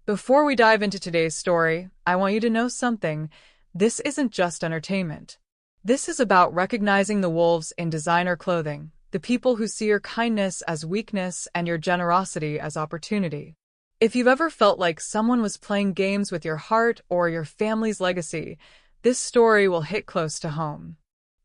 Before we dive into today's story, I want you to know something. This isn't just entertainment. This is about recognizing the wolves in designer clothing, the people who see your kindness as weakness and your generosity as opportunity. If you've ever felt like someone was playing games with your heart or your family's legacy, this story will hit close to home.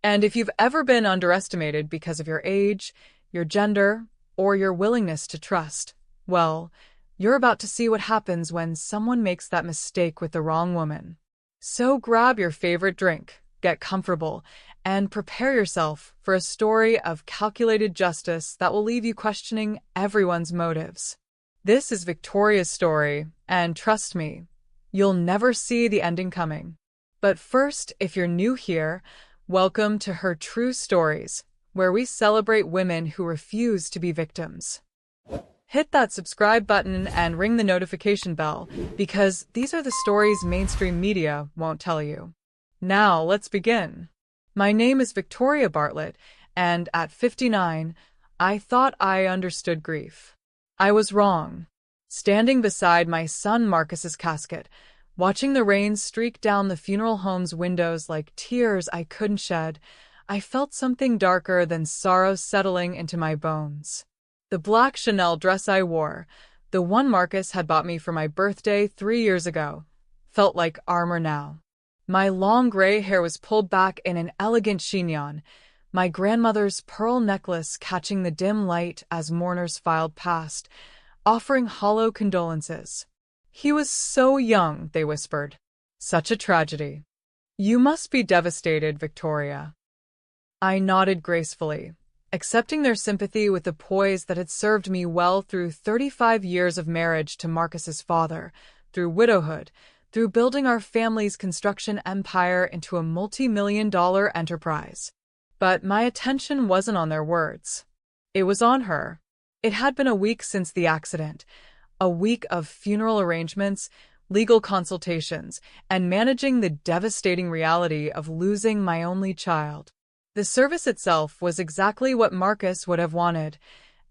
And if you've ever been underestimated because of your age, your gender, or your willingness to trust, well, you're about to see what happens when someone makes that mistake with the wrong woman. So grab your favorite drink, get comfortable, and prepare yourself for a story of calculated justice that will leave you questioning everyone's motives. This is Victoria's story, and trust me, you'll never see the ending coming. But first, if you're new here, welcome to Her True Stories, where we celebrate women who refuse to be victims. Hit that subscribe button and ring the notification bell, because these are the stories mainstream media won't tell you. Now, let's begin. My name is Victoria Bartlett, and at 59, I thought I understood grief. I was wrong. Standing beside my son Marcus's casket, watching the rain streak down the funeral home's windows like tears I couldn't shed, I felt something darker than sorrow settling into my bones. The black Chanel dress I wore, the one Marcus had bought me for my birthday 3 years ago, felt like armor now. My long gray hair was pulled back in an elegant chignon, my grandmother's pearl necklace catching the dim light as mourners filed past, offering hollow condolences. "He was so young," they whispered. "Such a tragedy." "You must be devastated, Victoria." I nodded gracefully, accepting their sympathy with the poise that had served me well through 35 years of marriage to Marcus's father, through widowhood, through building our family's construction empire into a multi-million-dollar enterprise. But my attention wasn't on their words. It was on her. It had been a week since the accident, a week of funeral arrangements, legal consultations, and managing the devastating reality of losing my only child. The service itself was exactly what Marcus would have wanted: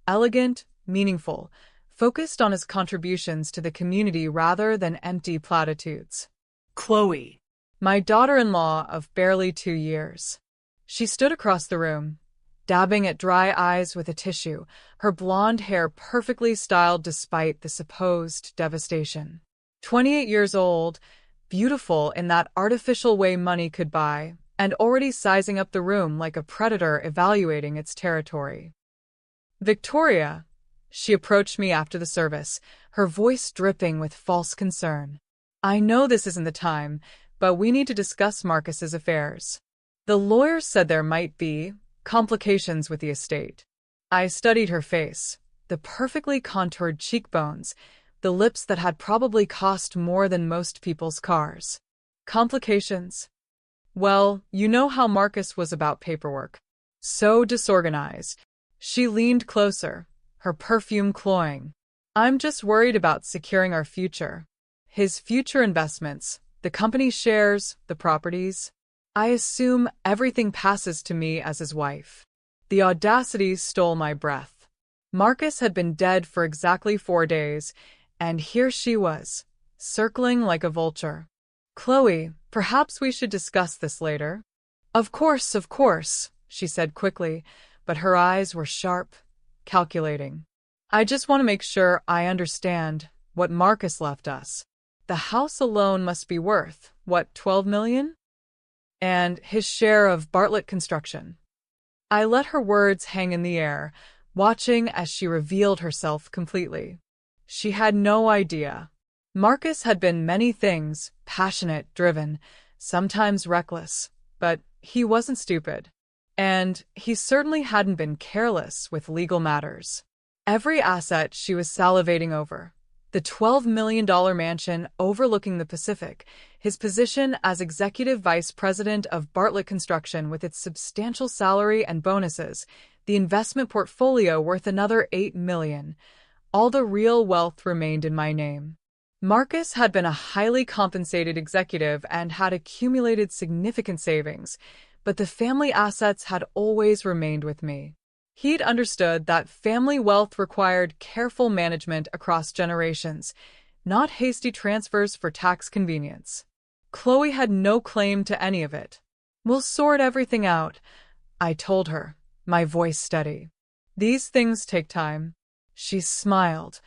elegant, meaningful, focused on his contributions to the community rather than empty platitudes. Chloe, My daughter-in-law of barely 2 years. She stood across the room, dabbing at dry eyes with a tissue, her blonde hair perfectly styled despite the supposed devastation. 28 years old, beautiful in that artificial way money could buy, and already sizing up the room like a predator evaluating its territory. "Victoria," she approached me after the service, her voice dripping with false concern. "I know this isn't the time, but we need to discuss Marcus's affairs. The lawyers said there might be complications with the estate." I studied her face, the perfectly contoured cheekbones, the lips that had probably cost more than most people's cars. Complications? Well, you know how Marcus was about paperwork. So disorganized. She leaned closer, her perfume cloying. "I'm just worried about securing our future. His future investments, the company shares, the properties. I assume everything passes to me as his wife." The audacity stole my breath. Marcus had been dead for exactly 4 days, and here she was, circling like a vulture. "Chloe, perhaps we should discuss this later." Of course," she said quickly, but her eyes were sharp, calculating. "I just want to make sure I understand what Marcus left us. The house alone must be worth, what, 12 million? And his share of Bartlett Construction." I let her words hang in the air, watching as she revealed herself completely. She had no idea. Marcus had been many things: passionate, driven, sometimes reckless, but he wasn't stupid. And he certainly hadn't been careless with legal matters. Every asset she was salivating over: the $12 million mansion overlooking the Pacific, his position as executive vice president of Bartlett Construction with its substantial salary and bonuses, the investment portfolio worth another $8 million. All the real wealth remained in my name. Marcus had been a highly compensated executive and had accumulated significant savings, but the family assets had always remained with me. He'd understood that family wealth required careful management across generations, not hasty transfers for tax convenience. Chloe had no claim to any of it. We'll sort everything out, I told her, my voice steady. These things take time. She smiled,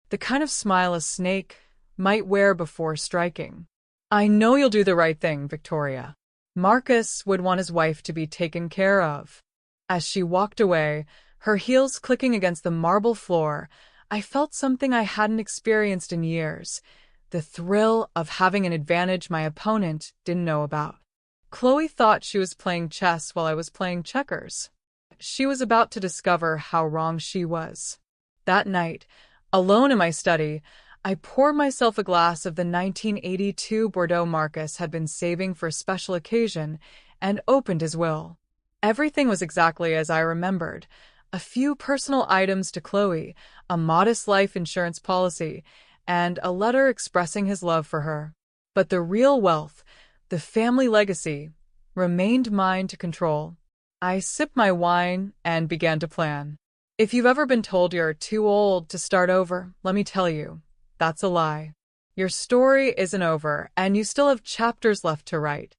the kind of smile a snake might wear before striking. I know you'll do the right thing, Victoria. Marcus would want his wife to be taken care of. As she walked away, her heels clicking against the marble floor, I felt something I hadn't experienced in years, the thrill of having an advantage my opponent didn't know about. Chloe thought she was playing chess while I was playing checkers. She was about to discover how wrong she was. That night, alone in my study, I poured myself a glass of the 1982 Bordeaux Marcus had been saving for a special occasion and opened his will. Everything was exactly as I remembered. A few personal items to Chloe, a modest life insurance policy, and a letter expressing his love for her. But the real wealth, the family legacy, remained mine to control. I sipped my wine and began to plan. If you've ever been told you're too old to start over, let me tell you, that's a lie. Your story isn't over, and you still have chapters left to write.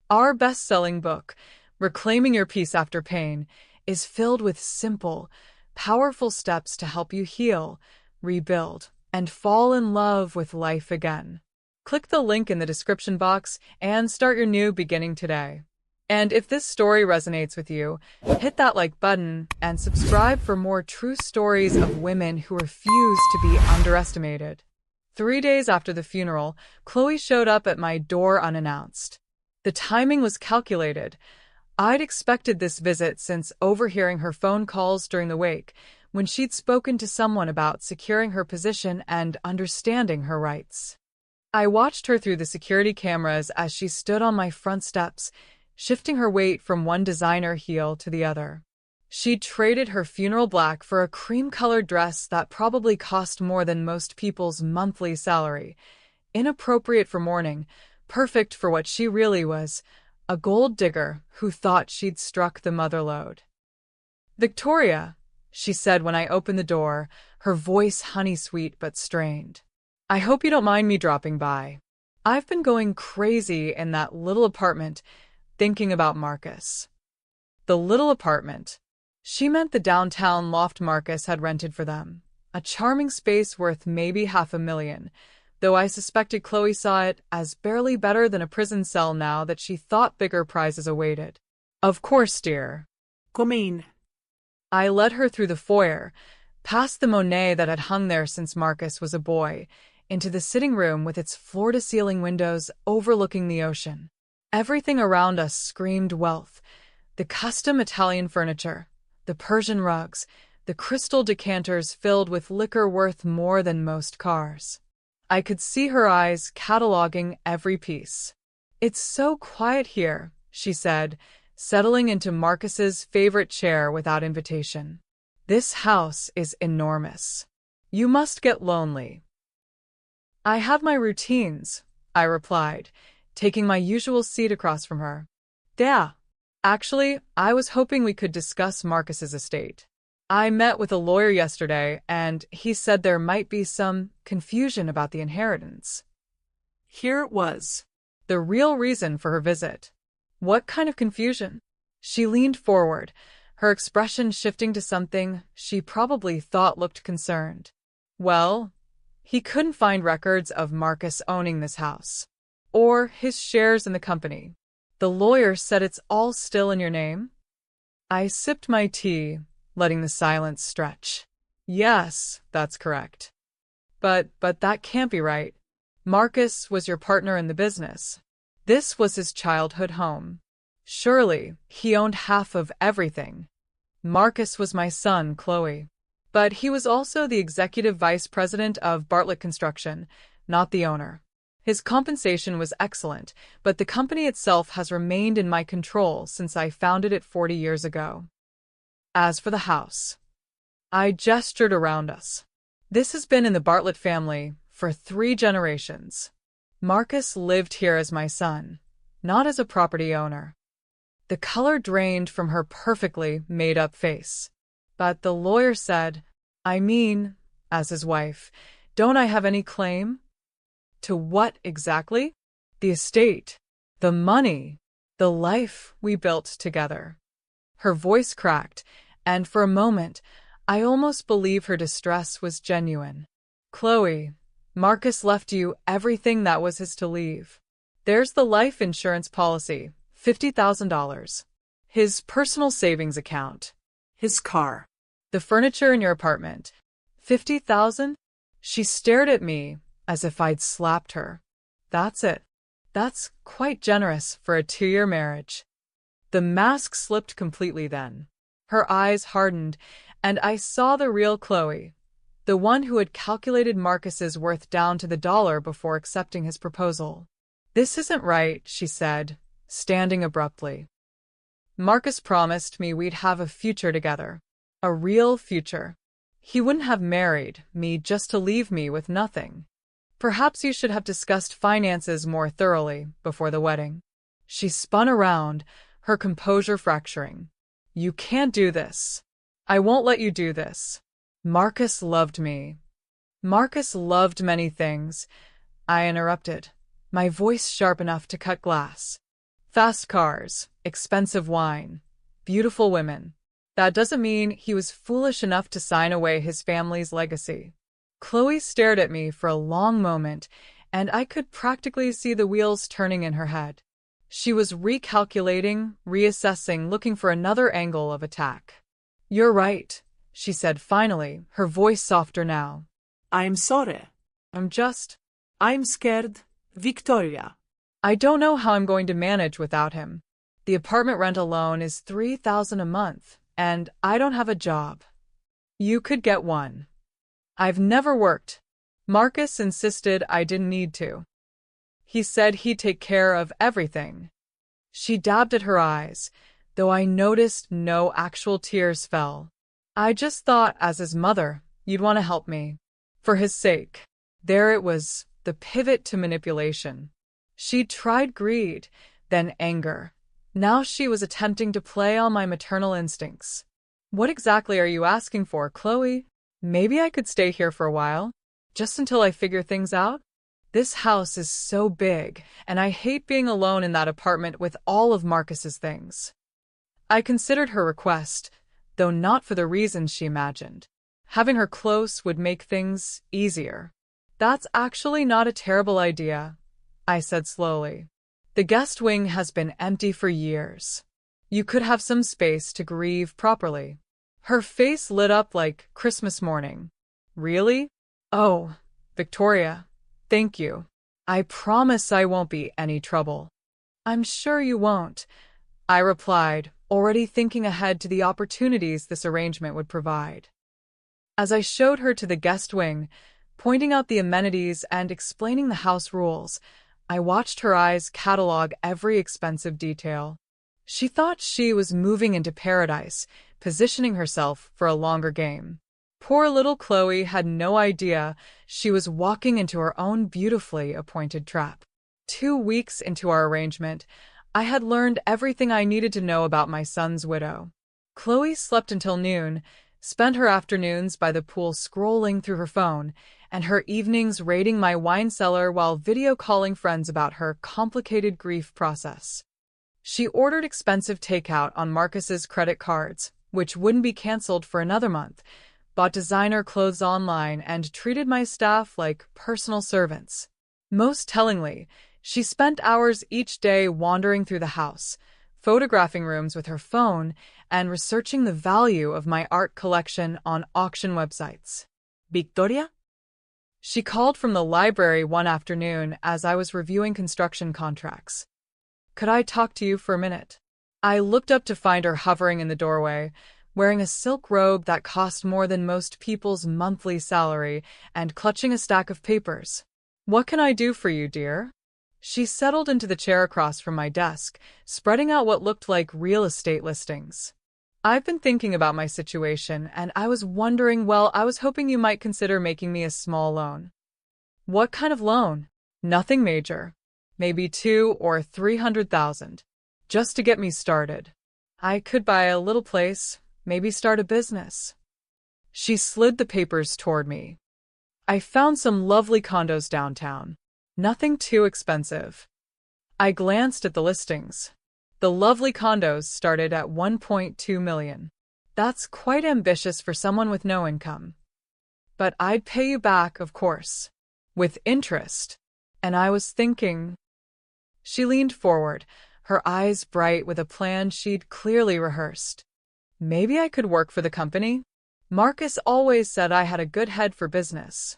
Our best-selling book, Reclaiming Your Peace After Pain, is filled with simple, powerful steps to help you heal, rebuild, and fall in love with life again. Click the link in the description box and start your new beginning today. And if this story resonates with you, hit that like button and subscribe for more true stories of women who refuse to be underestimated. 3 days after the funeral, Chloe showed up at my door unannounced. The timing was calculated. I'd expected this visit since overhearing her phone calls during the wake, when she'd spoken to someone about securing her position and understanding her rights. I watched her through the security cameras as she stood on my front steps, shifting her weight from one designer heel to the other. She'd traded her funeral black for a cream-colored dress that probably cost more than most people's monthly salary. Inappropriate for mourning, perfect for what she really was, a gold digger who thought she'd struck the mother lode. "Victoria," she said when I opened the door, her voice honey-sweet but strained. "I hope you don't mind me dropping by. I've been going crazy in that little apartment, thinking about Marcus." The little apartment. She meant the downtown loft Marcus had rented for them, a charming space worth maybe $500,000, though I suspected Chloe saw it as barely better than a prison cell now that she thought bigger prizes awaited. "Of course, dear. Come in." I led her through the foyer, past the Monet that had hung there since Marcus was a boy, into the sitting room with its floor-to-ceiling windows overlooking the ocean. Everything around us screamed wealth. The custom Italian furniture, the Persian rugs, the crystal decanters filled with liquor worth more than most cars. I could see her eyes cataloging every piece. "It's so quiet here," she said, settling into Marcus's favorite chair without invitation. "This house is enormous. You must get lonely." "I have my routines," I replied, taking my usual seat across from her. "Yeah. Actually, I was hoping we could discuss Marcus's estate. I met with a lawyer yesterday, and he said there might be some confusion about the inheritance." Here it was. The real reason for her visit. What kind of confusion? She leaned forward, her expression shifting to something she probably thought looked concerned. "Well, he couldn't find records of Marcus owning this house, or his shares in the company. The lawyer said it's all still in your name?" I sipped my tea, letting the silence stretch. "Yes, that's correct. But that can't be right. Marcus was your partner in the business. This was his childhood home. Surely, he owned half of everything." "Marcus was my son, Chloe. But he was also the executive vice president of Bartlett Construction, not the owner. His compensation was excellent, but the company itself has remained in my control since I founded it 40 years ago. As for the house," I gestured around us, "this has been in the Bartlett family for 3 generations. Marcus lived here as my son, not as a property owner." The color drained from her perfectly made-up face. "But the lawyer said, I mean, as his wife, Don't I have any claim? To what exactly? The estate, the money, the life we built together. Her voice cracked, and for a moment, I almost believe her distress was genuine. Chloe, Marcus left you everything that was his to leave. There's the life insurance policy, $50,000. His personal savings account. His car. The furniture in your apartment. 50,000? She stared at me as if I'd slapped her. That's it. That's quite generous for a 2-year marriage. The mask slipped completely then. Her eyes hardened, and I saw the real Chloe, the one who had calculated Marcus's worth down to the dollar before accepting his proposal. This isn't right, she said, standing abruptly. Marcus promised me we'd have a future together. A real future. He wouldn't have married me just to leave me with nothing. Perhaps you should have discussed finances more thoroughly before the wedding. She spun around, her composure fracturing. You can't do this. I won't let you do this. Marcus loved me. Marcus loved many things. I interrupted, my voice sharp enough to cut glass. Fast cars, expensive wine, beautiful women. That doesn't mean he was foolish enough to sign away his family's legacy. Chloe stared at me for a long moment, and I could practically see the wheels turning in her head. She was recalculating, reassessing, looking for another angle of attack. You're right, she said finally, her voice softer now. I'm sorry. I'm scared, Victoria. I don't know how I'm going to manage without him. The apartment rent alone is $3,000 a month, and I don't have a job. You could get one. I've never worked. Marcus insisted I didn't need to. He said he'd take care of everything. She dabbed at her eyes, though I noticed no actual tears fell. I just thought, as his mother, you'd want to help me. For his sake. There it was, the pivot to manipulation. She'd tried greed, then anger. Now she was attempting to play on my maternal instincts. What exactly are you asking for, Chloe? Maybe I could stay here for a while, just until I figure things out? This house is so big, and I hate being alone in that apartment with all of Marcus's things. I considered her request, though not for the reasons she imagined. Having her close would make things easier. That's actually not a terrible idea, I said slowly. The guest wing has been empty for years. You could have some space to grieve properly. Her face lit up like Christmas morning. Really? Oh, Victoria, thank you. I promise I won't be any trouble. I'm sure you won't, I replied, already thinking ahead to the opportunities this arrangement would provide. As I showed her to the guest wing, pointing out the amenities and explaining the house rules, I watched her eyes catalog every expensive detail. She thought she was moving into paradise, positioning herself for a longer game. Poor little Chloe had no idea she was walking into her own beautifully appointed trap. 2 weeks into our arrangement, I had learned everything I needed to know about my son's widow. Chloe slept until noon, spent her afternoons by the pool scrolling through her phone, and her evenings raiding my wine cellar while video calling friends about her complicated grief process. She ordered expensive takeout on Marcus's credit cards, which wouldn't be canceled for another month, bought designer clothes online, and treated my staff like personal servants. Most tellingly, she spent hours each day wandering through the house, photographing rooms with her phone, and researching the value of my art collection on auction websites. Victoria? She called from the library one afternoon as I was reviewing construction contracts. Could I talk to you for a minute? I looked up to find her hovering in the doorway, wearing a silk robe that cost more than most people's monthly salary and clutching a stack of papers. What can I do for you, dear? She settled into the chair across from my desk, spreading out what looked like real estate listings. I've been thinking about my situation, and I was wondering, I was hoping you might consider making me a small loan. What kind of loan? Nothing major. Maybe 200,000 or 300,000. Just to get me started. I could buy a little place, maybe start a business. She slid the papers toward me. I found some lovely condos downtown. Nothing too expensive. I glanced at the listings. The lovely condos started at 1.2 million. That's quite ambitious for someone with no income. But I'd pay you back, of course. With interest. And I was thinking. She leaned forward, her eyes bright with a plan she'd clearly rehearsed. Maybe I could work for the company? Marcus always said I had a good head for business.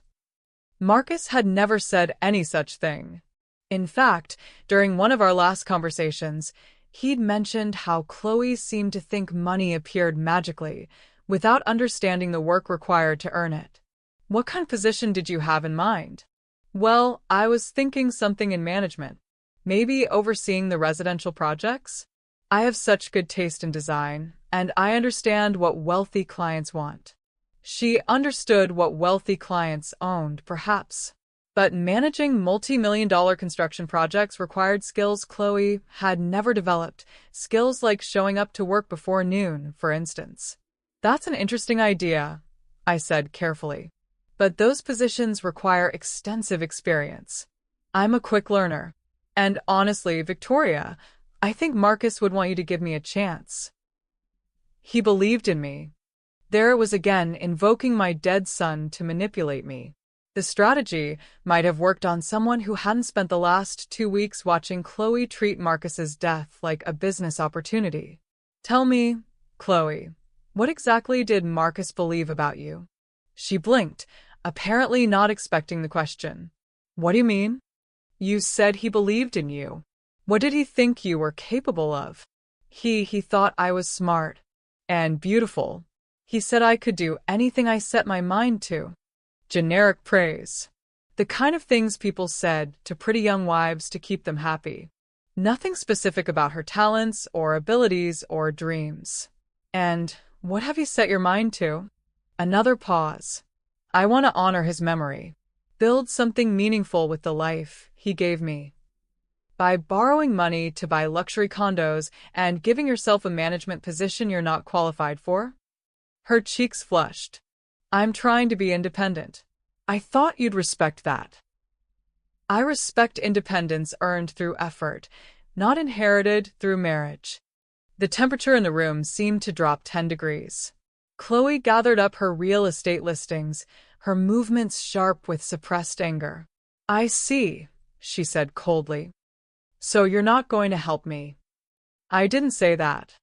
Marcus had never said any such thing. In fact, during one of our last conversations, he'd mentioned how Chloe seemed to think money appeared magically, without understanding the work required to earn it. What kind of position did you have in mind? Well, I was thinking something in management. Maybe overseeing the residential projects? I have such good taste in design, and I understand what wealthy clients want. She understood what wealthy clients owned, perhaps. But managing multi-million-dollar construction projects required skills Chloe had never developed, skills like showing up to work before noon, for instance. That's an interesting idea, I said carefully. But those positions require extensive experience. I'm a quick learner. And honestly, Victoria, I think Marcus would want you to give me a chance. He believed in me. There it was again, invoking my dead son to manipulate me. The strategy might have worked on someone who hadn't spent the last 2 weeks watching Chloe treat Marcus's death like a business opportunity. Tell me, Chloe, what exactly did Marcus believe about you? She blinked, apparently not expecting the question. What do you mean? You said he believed in you. What did he think you were capable of? He thought I was smart and beautiful. He said I could do anything I set my mind to. Generic praise. The kind of things people said to pretty young wives to keep them happy. Nothing specific about her talents or abilities or dreams. And what have you set your mind to? Another pause. I want to honor his memory. Build something meaningful with the life he gave me. By borrowing money to buy luxury condos and giving yourself a management position you're not qualified for? Her cheeks flushed. I'm trying to be independent. I thought you'd respect that. I respect independence earned through effort, not inherited through marriage. The temperature in the room seemed to drop 10 degrees. Chloe gathered up her real estate listings, her movements sharp with suppressed anger. I see, she said coldly. So you're not going to help me. I didn't say that.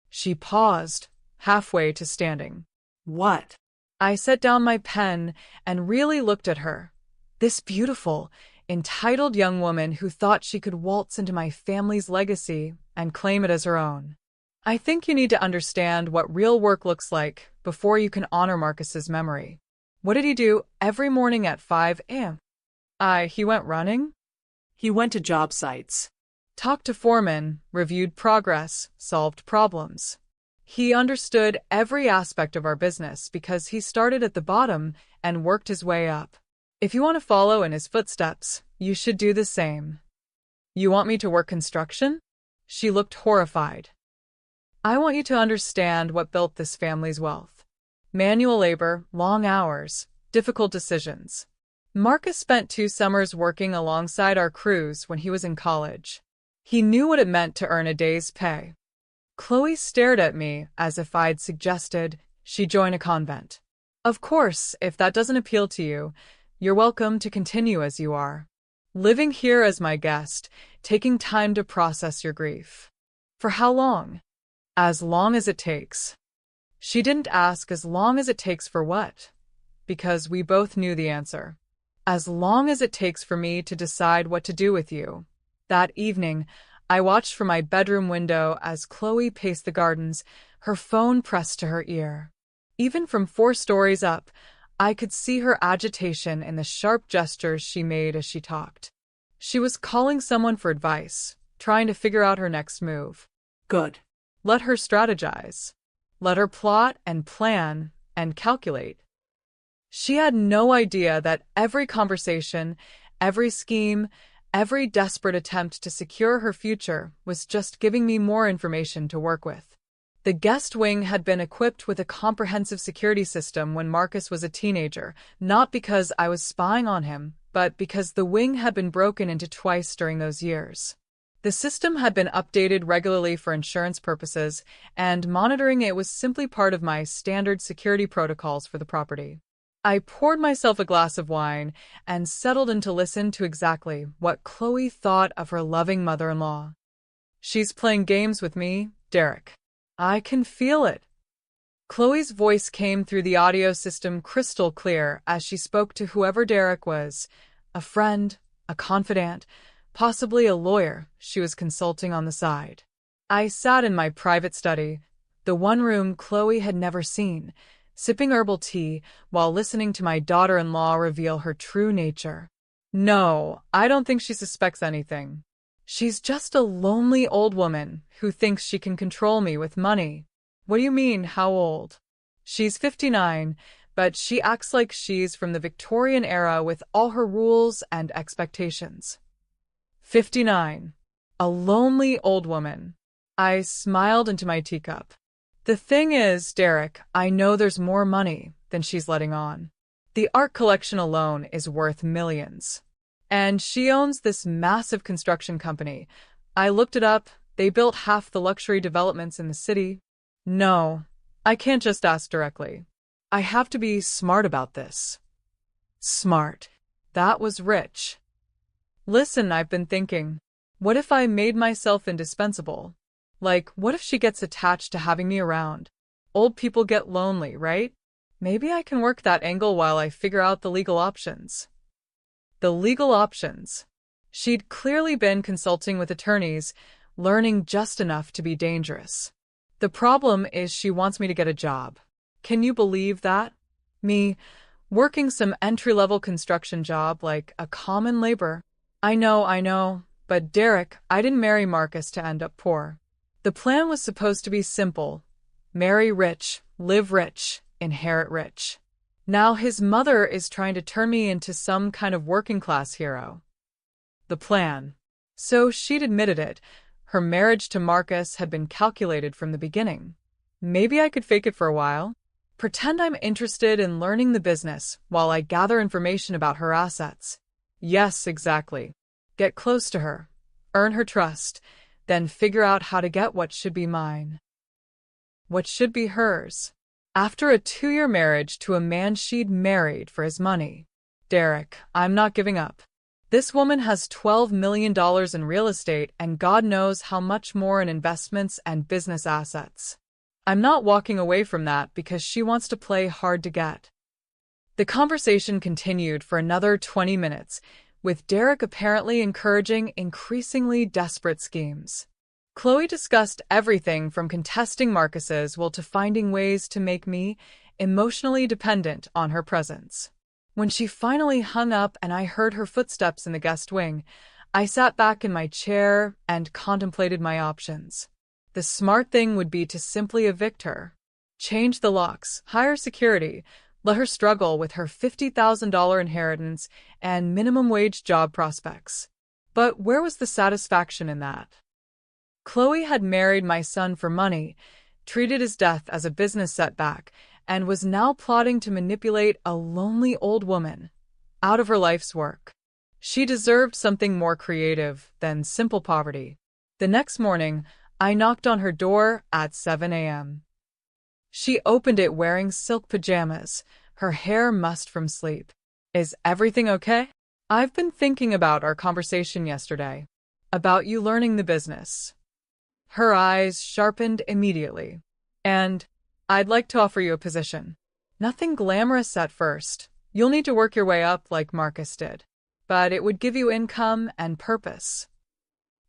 She paused, halfway to standing. What? I set down my pen and really looked at her. This beautiful, entitled young woman who thought she could waltz into my family's legacy and claim it as her own. I think you need to understand what real work looks like before you can honor Marcus's memory. What did he do every morning at 5 a.m.? He went running? He went to job sites. Talked to foremen, reviewed progress, solved problems. He understood every aspect of our business because he started at the bottom and worked his way up. If you want to follow in his footsteps, you should do the same. You want me to work construction? She looked horrified. I want you to understand what built this family's wealth. Manual labor, long hours, difficult decisions. Marcus spent 2 summers working alongside our crews when he was in college. He knew what it meant to earn a day's pay. Chloe stared at me as if I'd suggested she join a convent. Of course, if that doesn't appeal to you, you're welcome to continue as you are. Living here as my guest, taking time to process your grief. For how long? As long as it takes. She didn't ask as long as it takes for what, because we both knew the answer. As long as it takes for me to decide what to do with you. That evening, I watched from my bedroom window as Chloe paced the gardens, her phone pressed to her ear. Even from 4 stories up, I could see her agitation in the sharp gestures she made as she talked. She was calling someone for advice, trying to figure out her next move. Good. Let her strategize. Let her plot and plan and calculate. She had no idea that every conversation, every scheme, every desperate attempt to secure her future was just giving me more information to work with. The guest wing had been equipped with a comprehensive security system when Marcus was a teenager, not because I was spying on him, but because the wing had been broken into twice during those years. The system had been updated regularly for insurance purposes, and monitoring it was simply part of my standard security protocols for the property. I poured myself a glass of wine and settled in to listen to exactly what Chloe thought of her loving mother-in-law. "She's playing games with me, Derek. I can feel it." Chloe's voice came through the audio system crystal clear as she spoke to whoever Derek was, a friend, a confidant, possibly a lawyer she was consulting on the side. I sat in my private study, the one room Chloe had never seen, sipping herbal tea while listening to my daughter-in-law reveal her true nature. "No, I don't think she suspects anything. She's just a lonely old woman who thinks she can control me with money." "What do you mean, how old?" "She's 59, but she acts like she's from the Victorian era with all her rules and expectations." 59. A lonely old woman. I smiled into my teacup. "The thing is, Derek, I know there's more money than she's letting on. The art collection alone is worth millions. And she owns this massive construction company. I looked it up. They built half the luxury developments in the city." "No, I can't just ask directly. I have to be smart about this." Smart. That was rich. "Listen, I've been thinking. What if I made myself indispensable? Like, what if she gets attached to having me around? Old people get lonely, right? Maybe I can work that angle while I figure out the legal options." The legal options. She'd clearly been consulting with attorneys, learning just enough to be dangerous. "The problem is she wants me to get a job. Can you believe that? Me, working some entry-level construction job like a common labor." I know, but Derek, I didn't marry Marcus to end up poor. The plan was supposed to be simple. Marry rich, live rich, inherit rich. Now his mother is trying to turn me into some kind of working-class hero. The plan. So she'd admitted it. Her marriage to Marcus had been calculated from the beginning. Maybe I could fake it for a while. Pretend I'm interested in learning the business while I gather information about her assets. Yes, exactly. Get close to her, earn her trust, then figure out how to get what should be mine. What should be hers. After a 2-year marriage to a man she'd married for his money. Derek, I'm not giving up. This woman has $12 million in real estate and God knows how much more in investments and business assets. I'm not walking away from that because she wants to play hard to get. The conversation continued for another 20 minutes, with Derek apparently encouraging increasingly desperate schemes. Chloe discussed everything from contesting Marcus's will to finding ways to make me emotionally dependent on her presence. When she finally hung up and I heard her footsteps in the guest wing, I sat back in my chair and contemplated my options. The smart thing would be to simply evict her. Change the locks, hire security, let her struggle with her $50,000 inheritance and minimum wage job prospects. But where was the satisfaction in that? Chloe had married my son for money, treated his death as a business setback, and was now plotting to manipulate a lonely old woman out of her life's work. She deserved something more creative than simple poverty. The next morning, I knocked on her door at 7 a.m. She opened it wearing silk pajamas, her hair mussed from sleep. "Is everything okay? I've been thinking about our conversation yesterday, about you learning the business." Her eyes sharpened immediately. "And I'd like to offer you a position. Nothing glamorous at first. You'll need to work your way up like Marcus did. But it would give you income and purpose."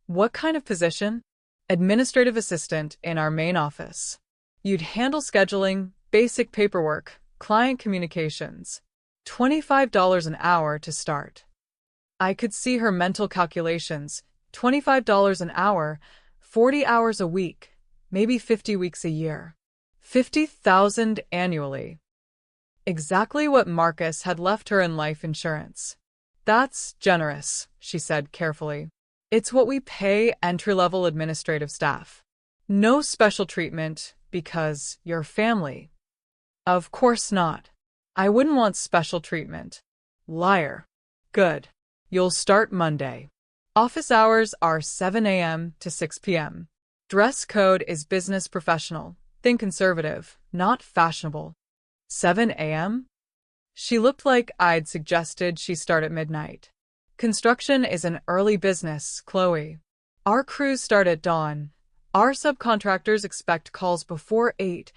"What kind of position?" "Administrative assistant in our main office. You'd handle scheduling, basic paperwork, client communications. $25 an hour to start." I could see her mental calculations. $25 an hour, 40 hours a week, maybe 50 weeks a year. 50,000 annually. Exactly what Marcus had left her in life insurance. "That's generous," she said carefully. "It's what we pay entry-level administrative staff. No special treatment, Because you're family. Of course not. I wouldn't want special treatment. Liar. Good. You'll start Monday. Office hours are 7 a.m. to 6 p.m. Dress code is business professional. Think conservative, not fashionable. 7 a.m.? She looked like I'd suggested she start at midnight. Construction is an early business, Chloe. Our crews start at dawn. Our subcontractors expect calls before 8.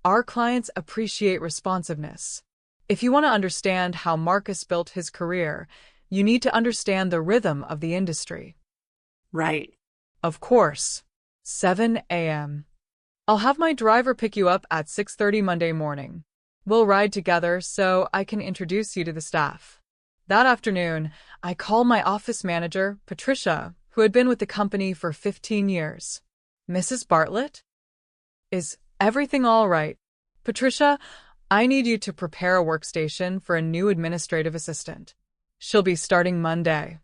Our clients appreciate responsiveness. If you want to understand how Marcus built his career, you need to understand the rhythm of the industry. Right. Of course. 7 a.m. I'll have my driver pick you up at 6:30 Monday morning. We'll ride together so I can introduce you to the staff. That afternoon, I called my office manager, Patricia, who had been with the company for 15 years. Mrs. Bartlett? Is everything all right? Patricia, I need you to prepare a workstation for a new administrative assistant. She'll be starting Monday.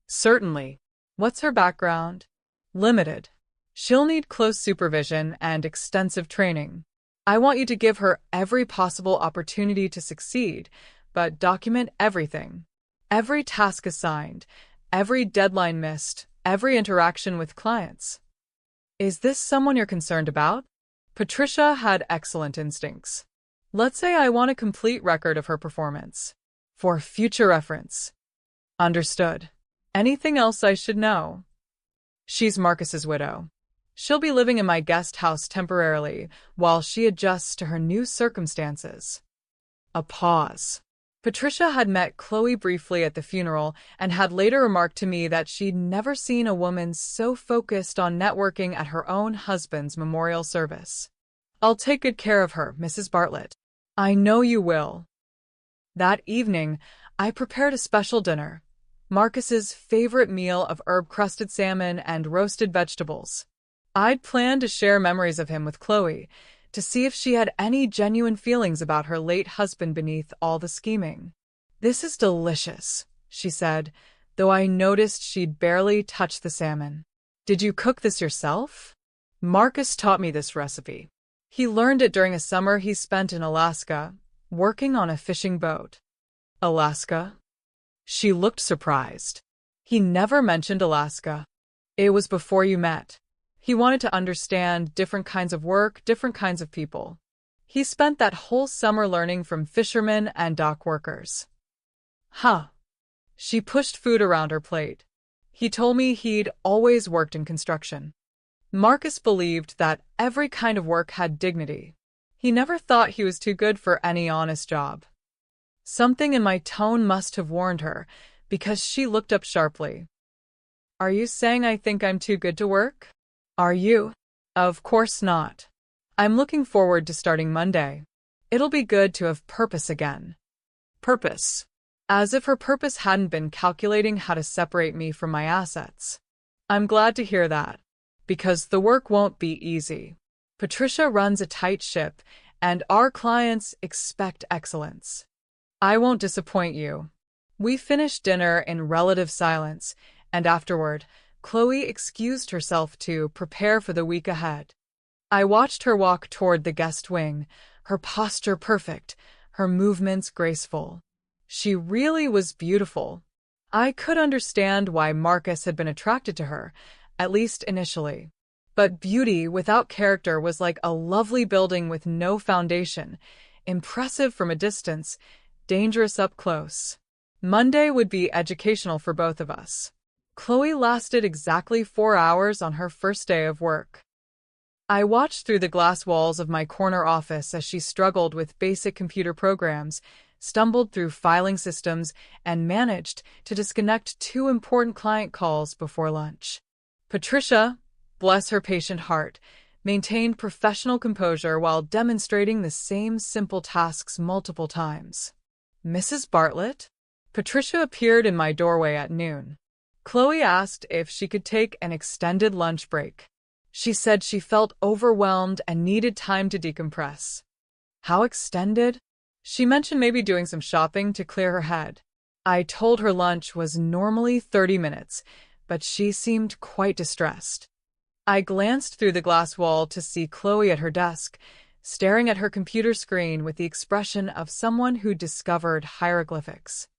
Certainly. What's her background? Limited. She'll need close supervision and extensive training. I want you to give her every possible opportunity to succeed, but document everything. Every task assigned, every deadline missed, every interaction with clients. Is this someone you're concerned about? Patricia had excellent instincts. Let's say I want a complete record of her performance. For future reference. Understood. Anything else I should know? She's Marcus's widow. She'll be living in my guest house temporarily while she adjusts to her new circumstances. A pause. Patricia had met Chloe briefly at the funeral and had later remarked to me that she'd never seen a woman so focused on networking at her own husband's memorial service. I'll take good care of her, Mrs. Bartlett. I know you will. That evening, I prepared a special dinner. Marcus's favorite meal of herb-crusted salmon and roasted vegetables. I'd planned to share memories of him with Chloe, to see if she had any genuine feelings about her late husband beneath all the scheming. This is delicious, she said, though I noticed she'd barely touched the salmon. Did you cook this yourself? Marcus taught me this recipe. He learned it during a summer he spent in Alaska, working on a fishing boat. Alaska? She looked surprised. He never mentioned Alaska. It was before you met. He wanted to understand different kinds of work, different kinds of people. He spent that whole summer learning from fishermen and dock workers. Huh. She pushed food around her plate. He told me he'd always worked in construction. Marcus believed that every kind of work had dignity. He never thought he was too good for any honest job. Something in my tone must have warned her, because she looked up sharply. Are you saying I think I'm too good to work? Are you? Of course not. I'm looking forward to starting Monday. It'll be good to have purpose again. Purpose. As if her purpose hadn't been calculating how to separate me from my assets. I'm glad to hear that, because the work won't be easy. Patricia runs a tight ship, and our clients expect excellence. I won't disappoint you. We finished dinner in relative silence, and afterward, Chloe excused herself to prepare for the week ahead. I watched her walk toward the guest wing, her posture perfect, her movements graceful. She really was beautiful. I could understand why Marcus had been attracted to her, at least initially. But beauty without character was like a lovely building with no foundation, impressive from a distance, dangerous up close. Monday would be educational for both of us. Chloe lasted exactly 4 hours on her first day of work. I watched through the glass walls of my corner office as she struggled with basic computer programs, stumbled through filing systems, and managed to disconnect 2 important client calls before lunch. Patricia, bless her patient heart, maintained professional composure while demonstrating the same simple tasks multiple times. Mrs. Bartlett? Patricia appeared in my doorway at noon. Chloe asked if she could take an extended lunch break. She said she felt overwhelmed and needed time to decompress. How extended? She mentioned maybe doing some shopping to clear her head. I told her lunch was normally 30 minutes, but she seemed quite distressed. I glanced through the glass wall to see Chloe at her desk, staring at her computer screen with the expression of someone who discovered hieroglyphics.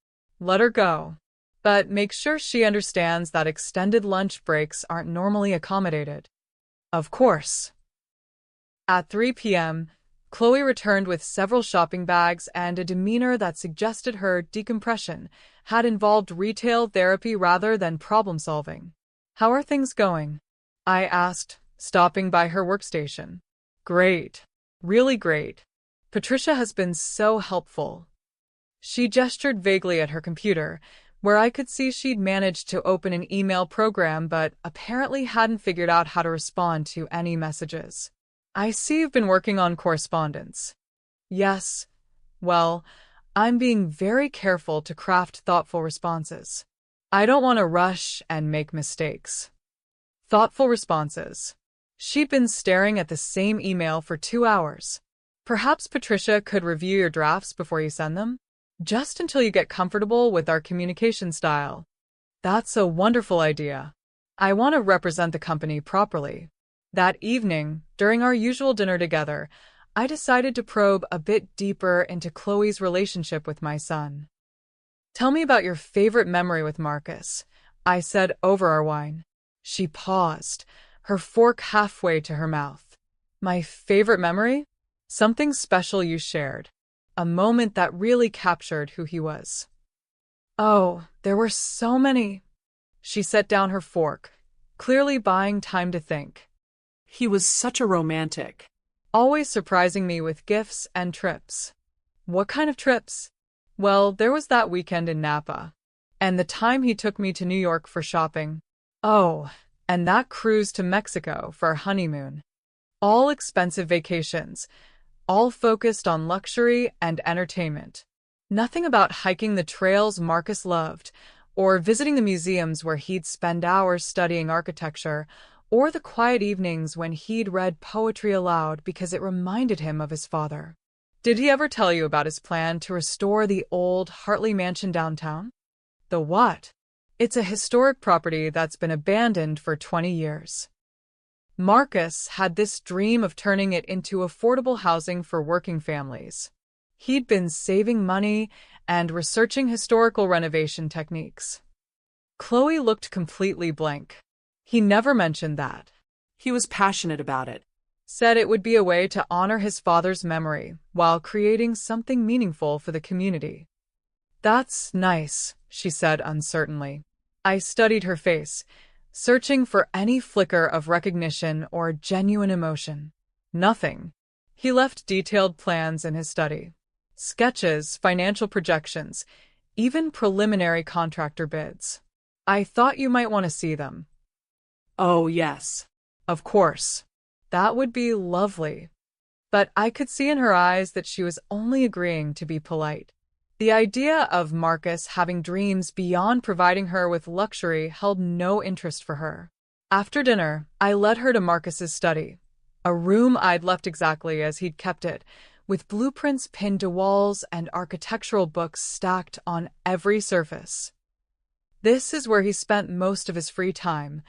Let her go. But make sure she understands that extended lunch breaks aren't normally accommodated. Of course. At 3 p.m., Chloe returned with several shopping bags and a demeanor that suggested her decompression had involved retail therapy rather than problem-solving. How are things going? I asked, stopping by her workstation. Great. Really great. Patricia has been so helpful. She gestured vaguely at her computer, where I could see she'd managed to open an email program but apparently hadn't figured out how to respond to any messages. I see you've been working on correspondence. Yes. Well, I'm being very careful to craft thoughtful responses. I don't want to rush and make mistakes. Thoughtful responses. She'd been staring at the same email for 2 hours. Perhaps Patricia could review your drafts before you send them? Just until you get comfortable with our communication style. That's a wonderful idea. I want to represent the company properly. That evening, during our usual dinner together, I decided to probe a bit deeper into Chloe's relationship with my son. Tell me about your favorite memory with Marcus, I said over our wine. She paused, her fork halfway to her mouth. My favorite memory? Something special you shared. A moment that really captured who he was. Oh, there were so many. She set down her fork, clearly buying time to think. He was such a romantic. Always surprising me with gifts and trips. What kind of trips? Well, there was that weekend in Napa. And the time he took me to New York for shopping. Oh, and that cruise to Mexico for our honeymoon. All expensive vacations, all focused on luxury and entertainment. Nothing about hiking the trails Marcus loved, or visiting the museums where he'd spend hours studying architecture, or the quiet evenings when he'd read poetry aloud because it reminded him of his father. Did he ever tell you about his plan to restore the old Hartley Mansion downtown? The what? It's a historic property that's been abandoned for 20 years. Marcus had this dream of turning it into affordable housing for working families. He'd been saving money and researching historical renovation techniques. Chloe looked completely blank. He never mentioned that. He was passionate about it. Said it would be a way to honor his father's memory while creating something meaningful for the community. That's nice, she said uncertainly. I studied her face, searching for any flicker of recognition or genuine emotion. Nothing. He left detailed plans in his study. Sketches, financial projections, even preliminary contractor bids. I thought you might want to see them. Oh, yes. Of course. That would be lovely. But I could see in her eyes that she was only agreeing to be polite. The idea of Marcus having dreams beyond providing her with luxury held no interest for her. After dinner, I led her to Marcus's study, a room I'd left exactly as he'd kept it, with blueprints pinned to walls and architectural books stacked on every surface. This is where he spent most of his free time,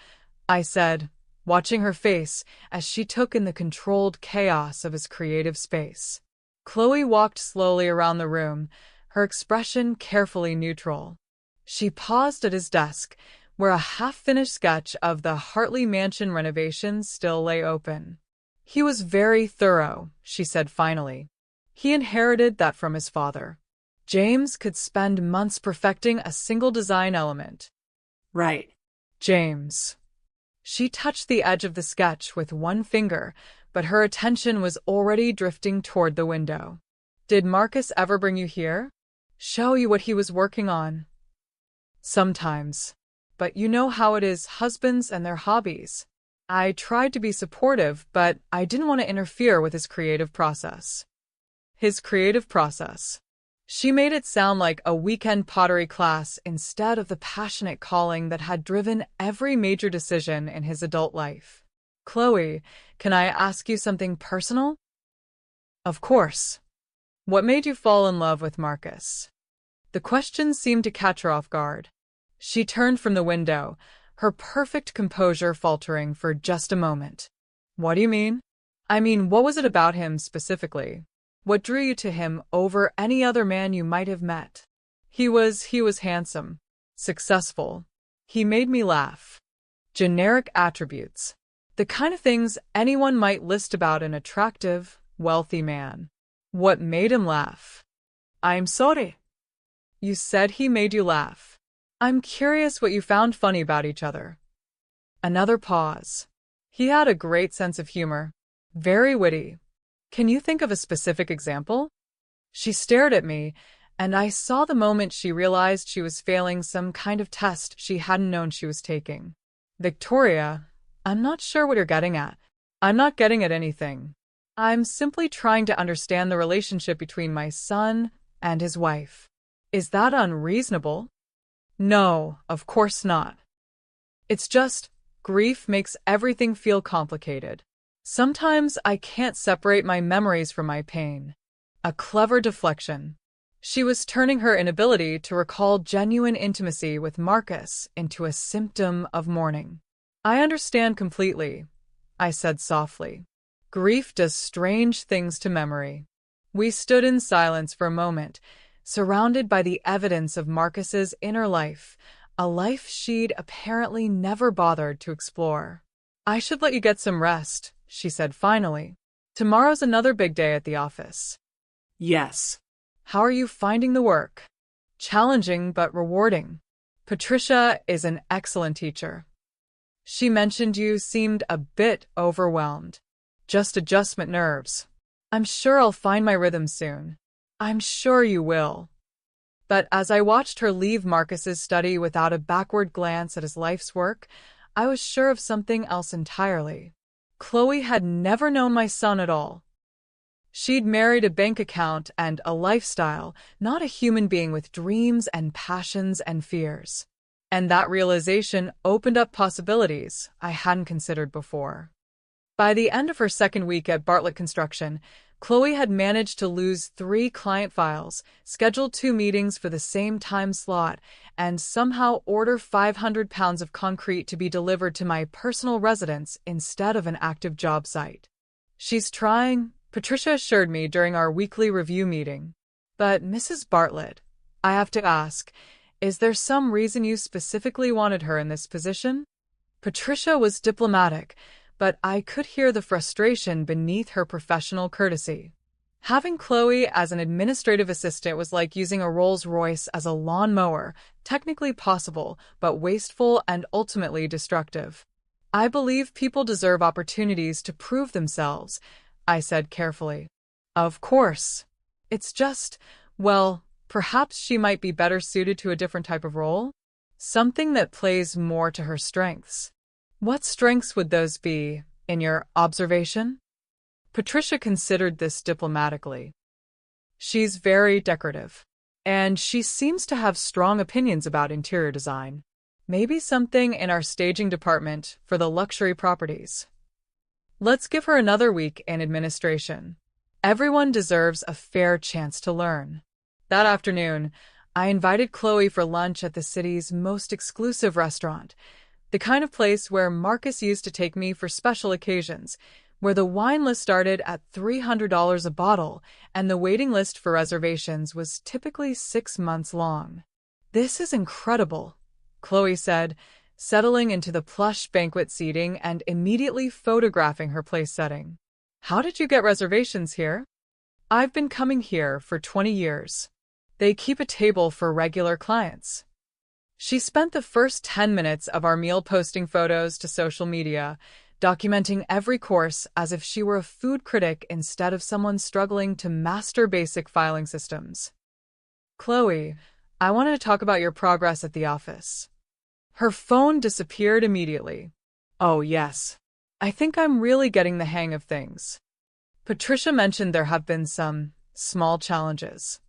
I said, watching her face as she took in the controlled chaos of his creative space. Chloe walked slowly around the room, her expression carefully neutral. She paused at his desk, where a half-finished sketch of the Hartley Mansion renovation still lay open. He was very thorough, she said finally. He inherited that from his father. James could spend months perfecting a single design element. Right. James. She touched the edge of the sketch with one finger, but her attention was already drifting toward the window. Did Marcus ever bring you here? Show you what he was working on? Sometimes. But you know how it is, husbands and their hobbies. I tried to be supportive, but I didn't want to interfere with his creative process. His creative process. She made it sound like a weekend pottery class instead of the passionate calling that had driven every major decision in his adult life. Chloe, can I ask you something personal? Of course. What made you fall in love with Marcus? The question seemed to catch her off guard. She turned from the window, her perfect composure faltering for just a moment. What do you mean? I mean, what was it about him specifically? What drew you to him over any other man you might have met? He was handsome, successful. He made me laugh. Generic attributes. The kind of things anyone might list about an attractive, wealthy man. What made him laugh? I'm sorry. You said he made you laugh. I'm curious what you found funny about each other. Another pause. He had a great sense of humor. Very witty. Can you think of a specific example? She stared at me, and I saw the moment she realized she was failing some kind of test she hadn't known she was taking. Victoria, I'm not sure what you're getting at. I'm not getting at anything. I'm simply trying to understand the relationship between my son and his wife. Is that unreasonable? No, of course not. It's just, grief makes everything feel complicated. Sometimes I can't separate my memories from my pain. A clever deflection. She was turning her inability to recall genuine intimacy with Marcus into a symptom of mourning. I understand completely, I said softly. Grief does strange things to memory. We stood in silence for a moment, surrounded by the evidence of Marcus's inner life, a life she'd apparently never bothered to explore. I should let you get some rest, she said finally. Tomorrow's another big day at the office. Yes. How are you finding the work? Challenging but rewarding. Patricia is an excellent teacher. She mentioned you seemed a bit overwhelmed. Just adjustment nerves. I'm sure I'll find my rhythm soon. I'm sure you will. But as I watched her leave Marcus's study without a backward glance at his life's work, I was sure of something else entirely. Chloe had never known my son at all. She'd married a bank account and a lifestyle, not a human being with dreams and passions and fears. And that realization opened up possibilities I hadn't considered before. By the end of her second week at Bartlett Construction, Chloe had managed to lose 3 client files, schedule 2 meetings for the same time slot, and somehow order 500 pounds of concrete to be delivered to my personal residence instead of an active job site. She's trying, Patricia assured me during our weekly review meeting. But Mrs. Bartlett, I have to ask, is there some reason you specifically wanted her in this position? Patricia was diplomatic, but I could hear the frustration beneath her professional courtesy. Having Chloe as an administrative assistant was like using a Rolls-Royce as a lawnmower, technically possible, but wasteful and ultimately destructive. I believe people deserve opportunities to prove themselves, I said carefully. Of course. It's just, well, perhaps she might be better suited to a different type of role? Something that plays more to her strengths. What strengths would those be, in your observation? Patricia considered this diplomatically. She's very decorative, and she seems to have strong opinions about interior design. Maybe something in our staging department for the luxury properties. Let's give her another week in administration. Everyone deserves a fair chance to learn. That afternoon, I invited Chloe for lunch at the city's most exclusive restaurant, the kind of place where Marcus used to take me for special occasions, where the wine list started at $300 a bottle and the waiting list for reservations was typically 6 months long. This is incredible, Chloe said, settling into the plush banquet seating and immediately photographing her place setting. How did you get reservations here? I've been coming here for 20 years. They keep a table for regular clients. She spent the first 10 minutes of our meal posting photos to social media, documenting every course as if she were a food critic instead of someone struggling to master basic filing systems. Chloe, I wanted to talk about your progress at the office. Her phone disappeared immediately. Oh, yes. I think I'm really getting the hang of things. Patricia mentioned there have been some small challenges.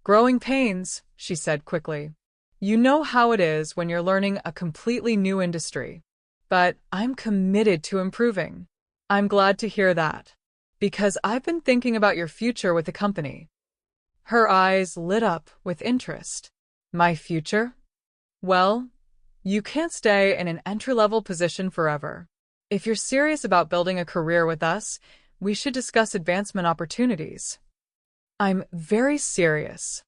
Growing pains, she said quickly. You know how it is when you're learning a completely new industry. But I'm committed to improving. I'm glad to hear that. Because I've been thinking about your future with the company. Her eyes lit up with interest. My future? Well, You can't stay in an entry-level position forever. If you're serious about building a career with us, we should discuss advancement opportunities. I'm very serious.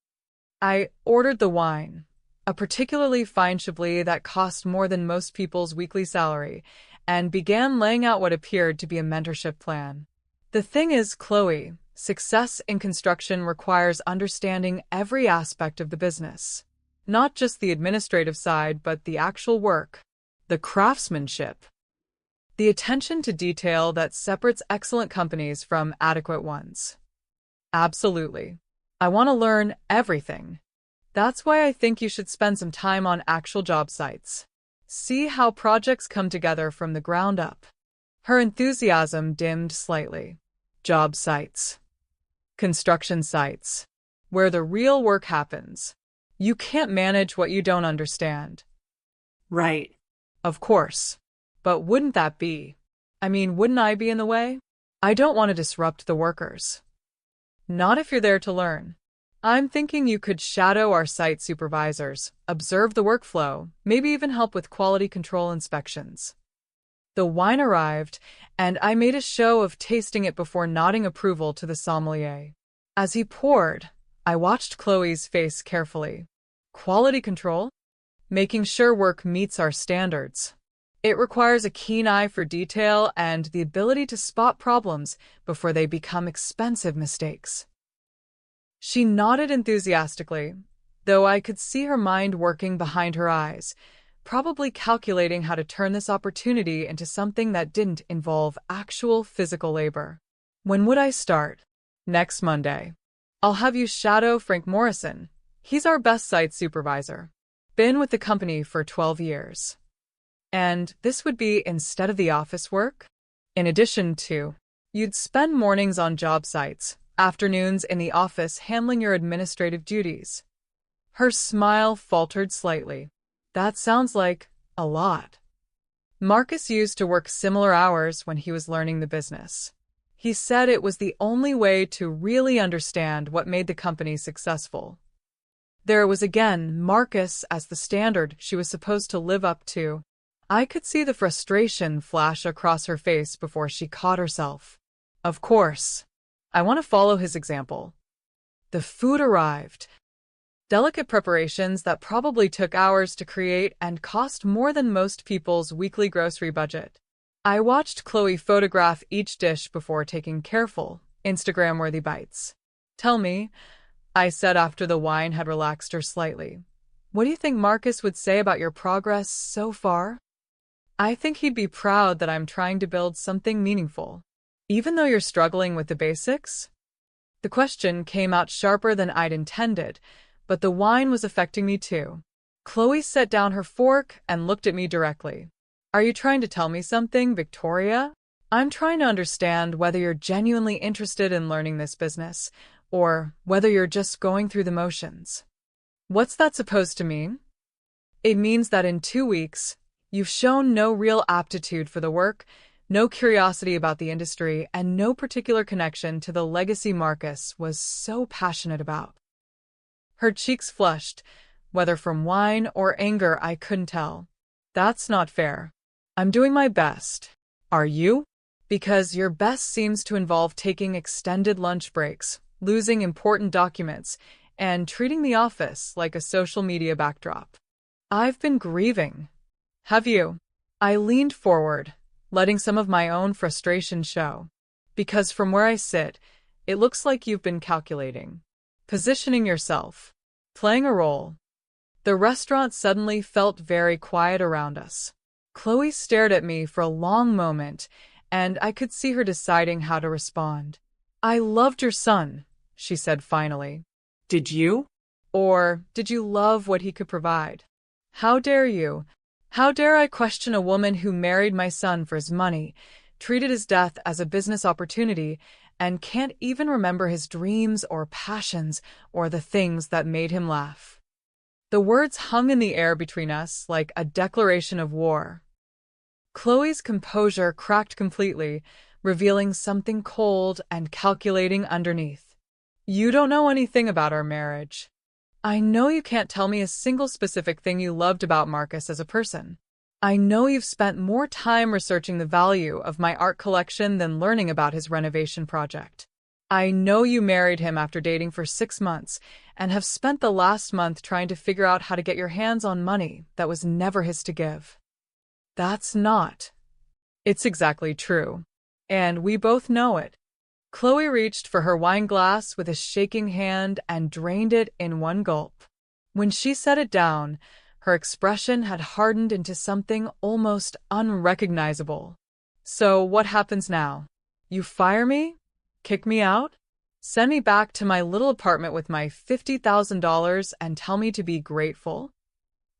I ordered the wine, a particularly fine Chablis that cost more than most people's weekly salary, and began laying out what appeared to be a mentorship plan. The thing is, Chloe, success in construction requires understanding every aspect of the business. Not just the administrative side, but the actual work, the craftsmanship, the attention to detail that separates excellent companies from adequate ones. Absolutely. I want to learn everything. That's why I think you should spend some time on actual job sites. See how projects come together from the ground up. Her enthusiasm dimmed slightly. Job sites. Construction sites. Where the real work happens. You can't manage what you don't understand. Right. Of course. But wouldn't wouldn't I be in the way? I don't want to disrupt the workers. Not if you're there to learn. I'm thinking you could shadow our site supervisors, observe the workflow, maybe even help with quality control inspections. The wine arrived, and I made a show of tasting it before nodding approval to the sommelier. As he poured, I watched Chloe's face carefully. Quality control? Making sure work meets our standards. It requires a keen eye for detail and the ability to spot problems before they become expensive mistakes. She nodded enthusiastically, though I could see her mind working behind her eyes, probably calculating how to turn this opportunity into something that didn't involve actual physical labor. When would I start? Next Monday. I'll have you shadow Frank Morrison. He's our best site supervisor. Been with the company for 12 years. And this would be instead of the office work? In addition to, you'd spend mornings on job sites, afternoons in the office handling your administrative duties. Her smile faltered slightly. That sounds like a lot. Marcus used to work similar hours when he was learning the business. He said it was the only way to really understand what made the company successful. There was again Marcus as the standard she was supposed to live up to. I could see the frustration flash across her face before she caught herself. Of course. I want to follow his example. The food arrived. Delicate preparations that probably took hours to create and cost more than most people's weekly grocery budget. I watched Chloe photograph each dish before taking careful, Instagram-worthy bites. Tell me, I said after the wine had relaxed her slightly, what do you think Marcus would say about your progress so far? I think he'd be proud that I'm trying to build something meaningful. Even though you're struggling with the basics? The question came out sharper than I'd intended, but the wine was affecting me too. Chloe set down her fork and looked at me directly. Are you trying to tell me something, Victoria? I'm trying to understand whether you're genuinely interested in learning this business, or whether you're just going through the motions. What's that supposed to mean? It means that in 2 weeks, you've shown no real aptitude for the work, no curiosity about the industry, and no particular connection to the legacy Marcus was so passionate about. Her cheeks flushed, whether from wine or anger I couldn't tell. That's not fair. I'm doing my best. Are you? Because your best seems to involve taking extended lunch breaks, losing important documents, and treating the office like a social media backdrop. I've been grieving. Have you? I leaned forward, letting some of my own frustration show. Because from where I sit, it looks like you've been calculating, positioning yourself, playing a role. The restaurant suddenly felt very quiet around us. Chloe stared at me for a long moment, and I could see her deciding how to respond. I loved your son, she said finally. Did you? Or did you love what he could provide? How dare you? How dare I question a woman who married my son for his money, treated his death as a business opportunity, and can't even remember his dreams or passions or the things that made him laugh? The words hung in the air between us like a declaration of war. Chloe's composure cracked completely, revealing something cold and calculating underneath. You don't know anything about our marriage. I know you can't tell me a single specific thing you loved about Marcus as a person. I know you've spent more time researching the value of my art collection than learning about his renovation project. I know you married him after dating for 6 months and have spent the last month trying to figure out how to get your hands on money that was never his to give. That's not. It's exactly true. And we both know it. Chloe reached for her wine glass with a shaking hand and drained it in one gulp. When she set it down, her expression had hardened into something almost unrecognizable. So what happens now? You fire me? Kick me out? Send me back to my little apartment with my $50,000 and tell me to be grateful?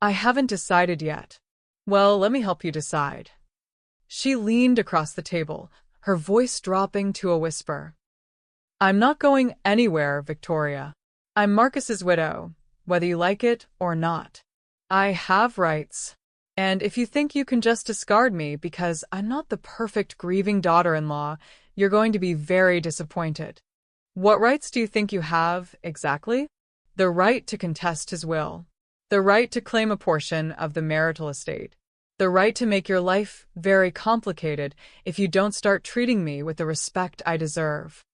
I haven't decided yet. Well, let me help you decide. She leaned across the table, her voice dropping to a whisper. I'm not going anywhere, Victoria. I'm Marcus's widow, whether you like it or not. I have rights. And if you think you can just discard me because I'm not the perfect grieving daughter-in-law, you're going to be very disappointed. What rights do you think you have, exactly? The right to contest his will. The right to claim a portion of the marital estate. The right to make your life very complicated if you don't start treating me with the respect I deserve.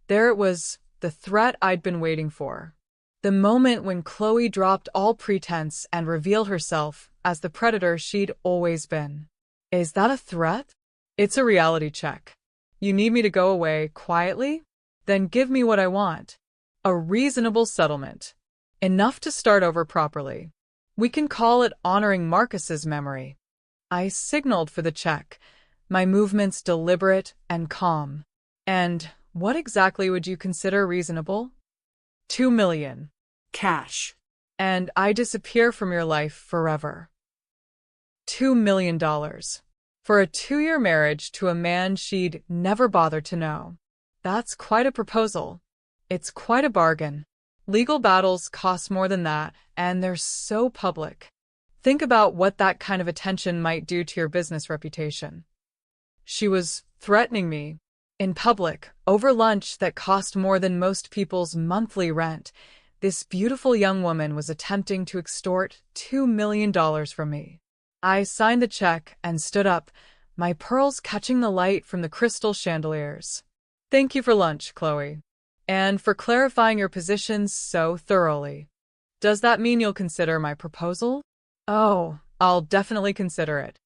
There it was, the threat I'd been waiting for. The moment when Chloe dropped all pretense and revealed herself as the predator she'd always been. Is that a threat? It's a reality check. You need me to go away quietly? Then give me what I want. A reasonable settlement. Enough to start over properly. We can call it honoring Marcus's memory. I signaled for the check, my movements deliberate and calm. And what exactly would you consider reasonable? 2 million. Cash. And I disappear from your life forever. $2 million. For a 2-year marriage to a man she'd never bothered to know. That's quite a proposal. It's quite a bargain. Legal battles cost more than that, and they're so public. Think about what that kind of attention might do to your business reputation. She was threatening me. In public, over lunch that cost more than most people's monthly rent, this beautiful young woman was attempting to extort $2 million from me. I signed the check and stood up, my pearls catching the light from the crystal chandeliers. Thank you for lunch, Chloe. And for clarifying your positions so thoroughly. Does that mean you'll consider my proposal? Oh, I'll definitely consider it.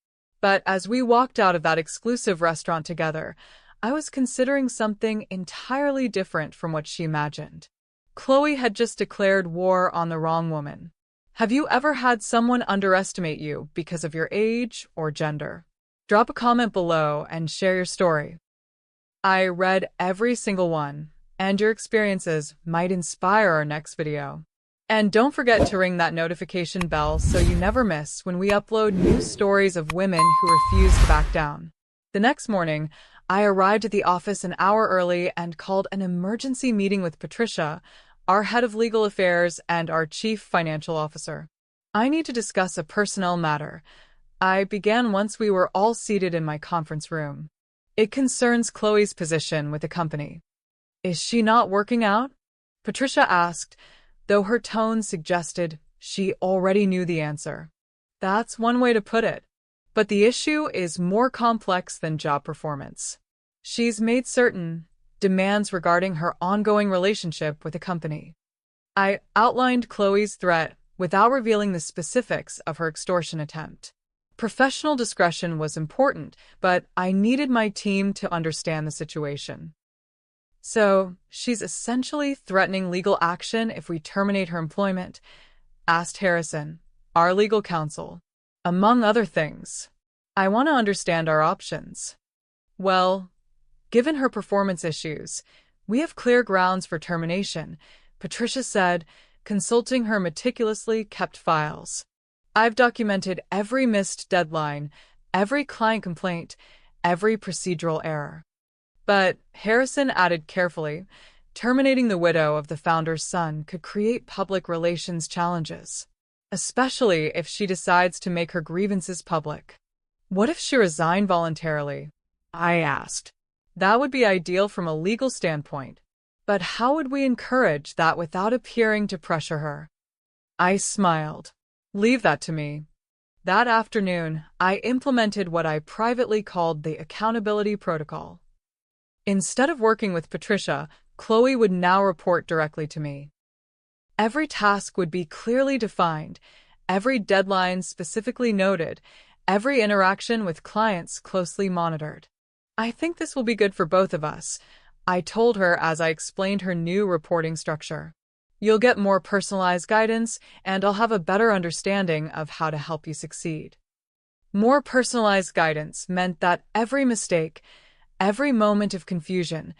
But as we walked out of that exclusive restaurant together, I was considering something entirely different from what she imagined. Chloe had just declared war on the wrong woman. Have you ever had someone underestimate you because of your age or gender? Drop a comment below and share your story. I read every single one, and your experiences might inspire our next video. And don't forget to ring that notification bell so you never miss when we upload new stories of women who refuse to back down. The next morning, I arrived at the office an hour early and called an emergency meeting with Patricia, our head of legal affairs and our chief financial officer. I need to discuss a personnel matter. I began once we were all seated in my conference room. It concerns Chloe's position with the company. Is she not working out? Patricia asked, though her tone suggested she already knew the answer. That's one way to put it. But the issue is more complex than job performance. She's made certain demands regarding her ongoing relationship with the company. I outlined Chloe's threat without revealing the specifics of her extortion attempt. Professional discretion was important, but I needed my team to understand the situation. So, she's essentially threatening legal action if we terminate her employment, asked Harrison, our legal counsel. Among other things, I want to understand our options. Well, given her performance issues, we have clear grounds for termination, Patricia said, consulting her meticulously kept files. I've documented every missed deadline, every client complaint, every procedural error. But, Harrison added carefully, terminating the widow of the founder's son could create public relations challenges, especially if she decides to make her grievances public. What if she resigned voluntarily? I asked. That would be ideal from a legal standpoint. But how would we encourage that without appearing to pressure her? I smiled. Leave that to me. That afternoon, I implemented what I privately called the accountability protocol. Instead of working with Patricia, Chloe would now report directly to me. Every task would be clearly defined, every deadline specifically noted, every interaction with clients closely monitored. I think this will be good for both of us, I told her as I explained her new reporting structure. You'll get more personalized guidance, and I'll have a better understanding of how to help you succeed. More personalized guidance meant that every mistake, every moment of confusion,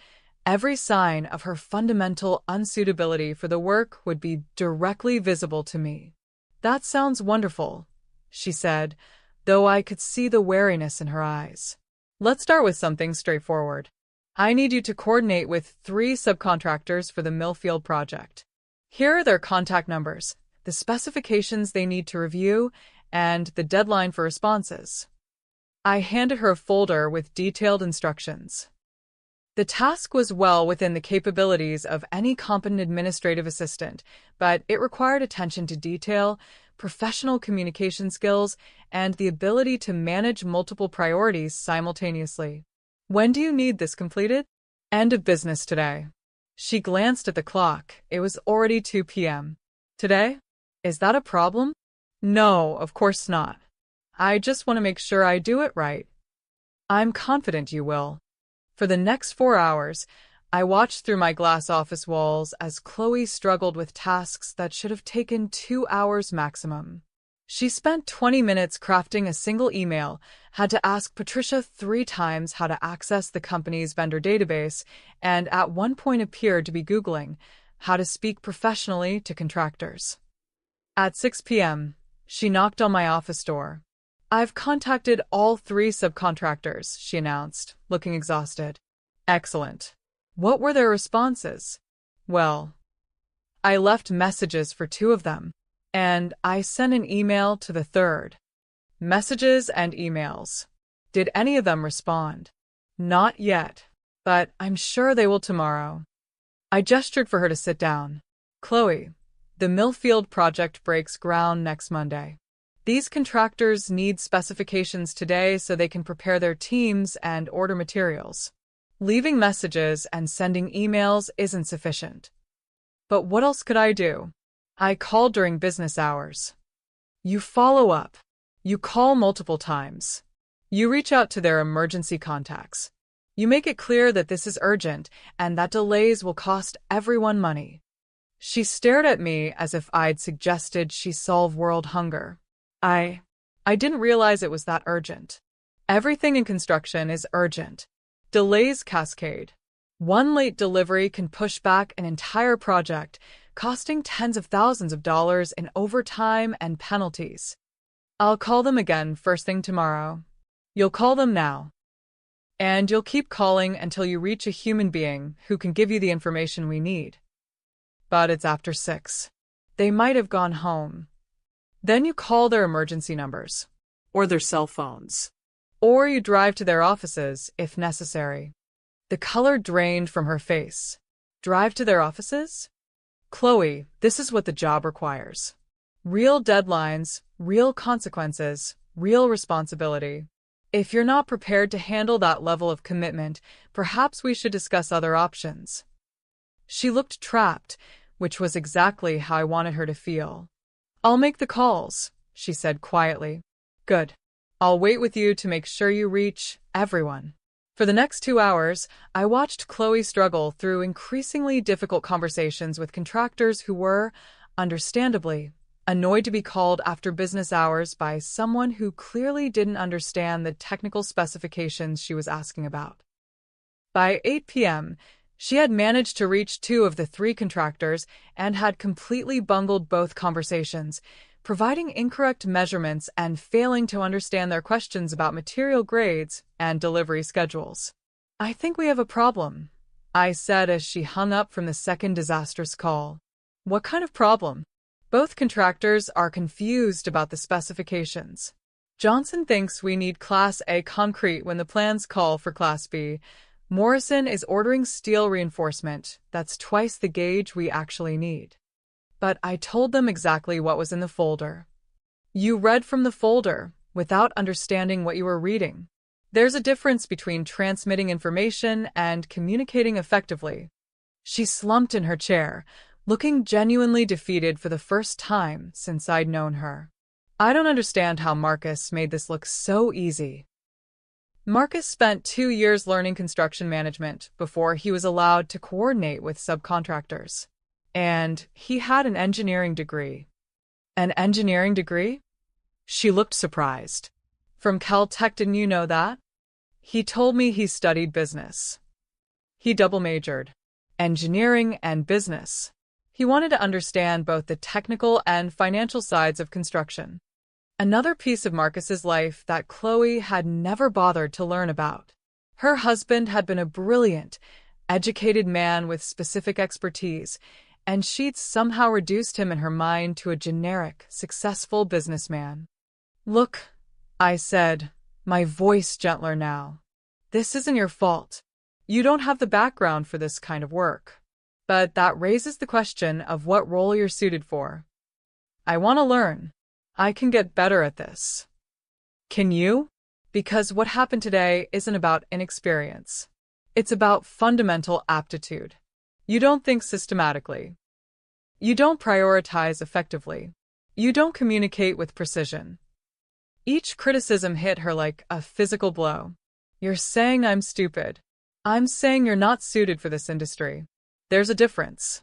every sign of her fundamental unsuitability for the work would be directly visible to me. That sounds wonderful, she said, though I could see the wariness in her eyes. Let's start with something straightforward. I need you to coordinate with 3 subcontractors for the Millfield project. Here are their contact numbers, the specifications they need to review, and the deadline for responses. I handed her a folder with detailed instructions. The task was well within the capabilities of any competent administrative assistant, but it required attention to detail, professional communication skills, and the ability to manage multiple priorities simultaneously. When do you need this completed? End of business today. She glanced at the clock. It was already 2 p.m. Today? Is that a problem? No, of course not. I just want to make sure I do it right. I'm confident you will. For the next 4 hours, I watched through my glass office walls as Chloe struggled with tasks that should have taken 2 hours maximum. She spent 20 minutes crafting a single email, had to ask Patricia 3 times how to access the company's vendor database, and at one point appeared to be Googling how to speak professionally to contractors. At 6 p.m., she knocked on my office door. I've contacted all 3 subcontractors, she announced, looking exhausted. Excellent. What were their responses? Well, I left messages for 2 of them, and I sent an email to the 3rd. Messages and emails. Did any of them respond? Not yet, but I'm sure they will tomorrow. I gestured for her to sit down. Chloe, the Millfield project breaks ground next Monday. These contractors need specifications today so they can prepare their teams and order materials. Leaving messages and sending emails isn't sufficient. But what else could I do? I called during business hours. You follow up. You call multiple times. You reach out to their emergency contacts. You make it clear that this is urgent and that delays will cost everyone money. She stared at me as if I'd suggested she solve world hunger. I didn't realize it was that urgent. Everything in construction is urgent. Delays cascade. One late delivery can push back an entire project, costing tens of thousands of dollars in overtime and penalties. I'll call them again first thing tomorrow. You'll call them now. And you'll keep calling until you reach a human being who can give you the information we need. But it's after 6. They might have gone home. Then you call their emergency numbers. Or their cell phones. Or you drive to their offices, if necessary. The color drained from her face. Drive to their offices? Chloe, this is what the job requires. Real deadlines, real consequences, real responsibility. If you're not prepared to handle that level of commitment, perhaps we should discuss other options. She looked trapped, which was exactly how I wanted her to feel. I'll make the calls, she said quietly. Good. I'll wait with you to make sure you reach everyone. For the next 2 hours, I watched Chloe struggle through increasingly difficult conversations with contractors who were, understandably, annoyed to be called after business hours by someone who clearly didn't understand the technical specifications she was asking about. By 8 p.m., she had managed to reach 2 of the 3 contractors and had completely bungled both conversations, providing incorrect measurements and failing to understand their questions about material grades and delivery schedules. I think we have a problem, I said as she hung up from the second disastrous call. What kind of problem? Both contractors are confused about the specifications. Johnson thinks we need Class A concrete when the plans call for Class B. Morrison is ordering steel reinforcement that's twice the gauge we actually need. but I told them exactly what was in the folder. You read from the folder without understanding what you were reading. There's a difference between transmitting information and communicating effectively. She slumped in her chair, looking genuinely defeated for the first time since I'd known her. I don't understand how Marcus made this look so easy. Marcus spent 2 years learning construction management before he was allowed to coordinate with subcontractors. And he had an engineering degree. An engineering degree? She looked surprised. From Caltech, didn't you know that? He told me he studied business. He double majored. Engineering and business. He wanted to understand both the technical and financial sides of construction. Another piece of Marcus's life that Chloe had never bothered to learn about. Her husband had been a brilliant, educated man with specific expertise, and she'd somehow reduced him in her mind to a generic, successful businessman. Look, I said, my voice gentler now. This isn't your fault. You don't have the background for this kind of work. But that raises the question of what role you're suited for. I want to learn. I can get better at this. Can you? Because what happened today isn't about inexperience. It's about fundamental aptitude. You don't think systematically. You don't prioritize effectively. You don't communicate with precision. Each criticism hit her like a physical blow. You're saying I'm stupid. I'm saying you're not suited for this industry. There's a difference.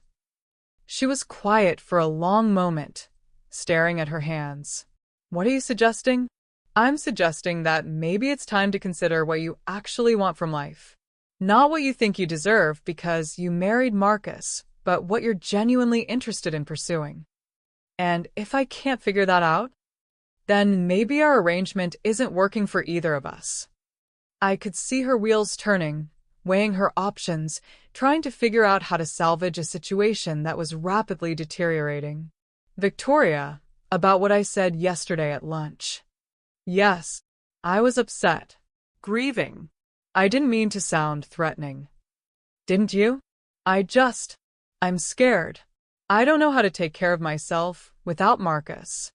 She was quiet for a long moment, staring at her hands. What are you suggesting? I'm suggesting that maybe it's time to consider what you actually want from life. Not what you think you deserve because you married Marcus, but what you're genuinely interested in pursuing. And if I can't figure that out, then maybe our arrangement isn't working for either of us. I could see her wheels turning, weighing her options, trying to figure out how to salvage a situation that was rapidly deteriorating. Victoria, about what I said yesterday at lunch. Yes, I was upset. Grieving. I didn't mean to sound threatening. Didn't you? I'm scared. I don't know how to take care of myself without Marcus.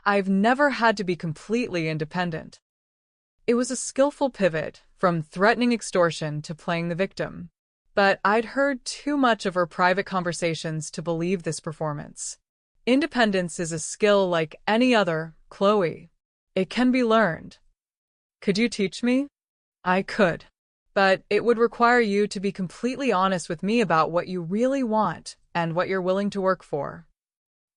I've never had to be completely independent. It was a skillful pivot from threatening extortion to playing the victim. But I'd heard too much of her private conversations to believe this performance. Independence is a skill like any other, Chloe. It can be learned. Could you teach me? I could. But it would require you to be completely honest with me about what you really want and what you're willing to work for.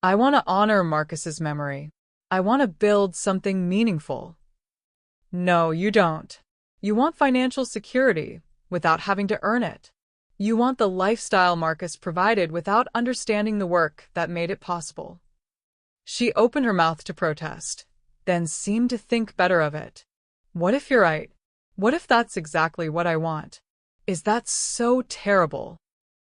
I want to honor Marcus's memory. I want to build something meaningful. No, you don't. You want financial security without having to earn it. You want the lifestyle Marcus provided without understanding the work that made it possible. She opened her mouth to protest, then seemed to think better of it. What if you're right? What if that's exactly what I want? Is that so terrible?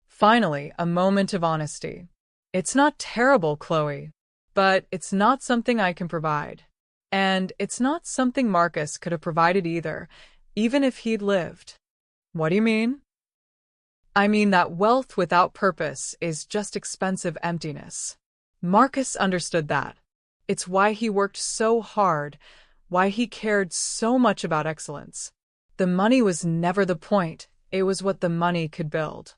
Finally, a moment of honesty. It's not terrible, Chloe, but it's not something I can provide. And it's not something Marcus could have provided either, even if he'd lived. What do you mean? I mean that wealth without purpose is just expensive emptiness. Marcus understood that. It's why he worked so hard, why he cared so much about excellence. The money was never the point, it was what the money could build.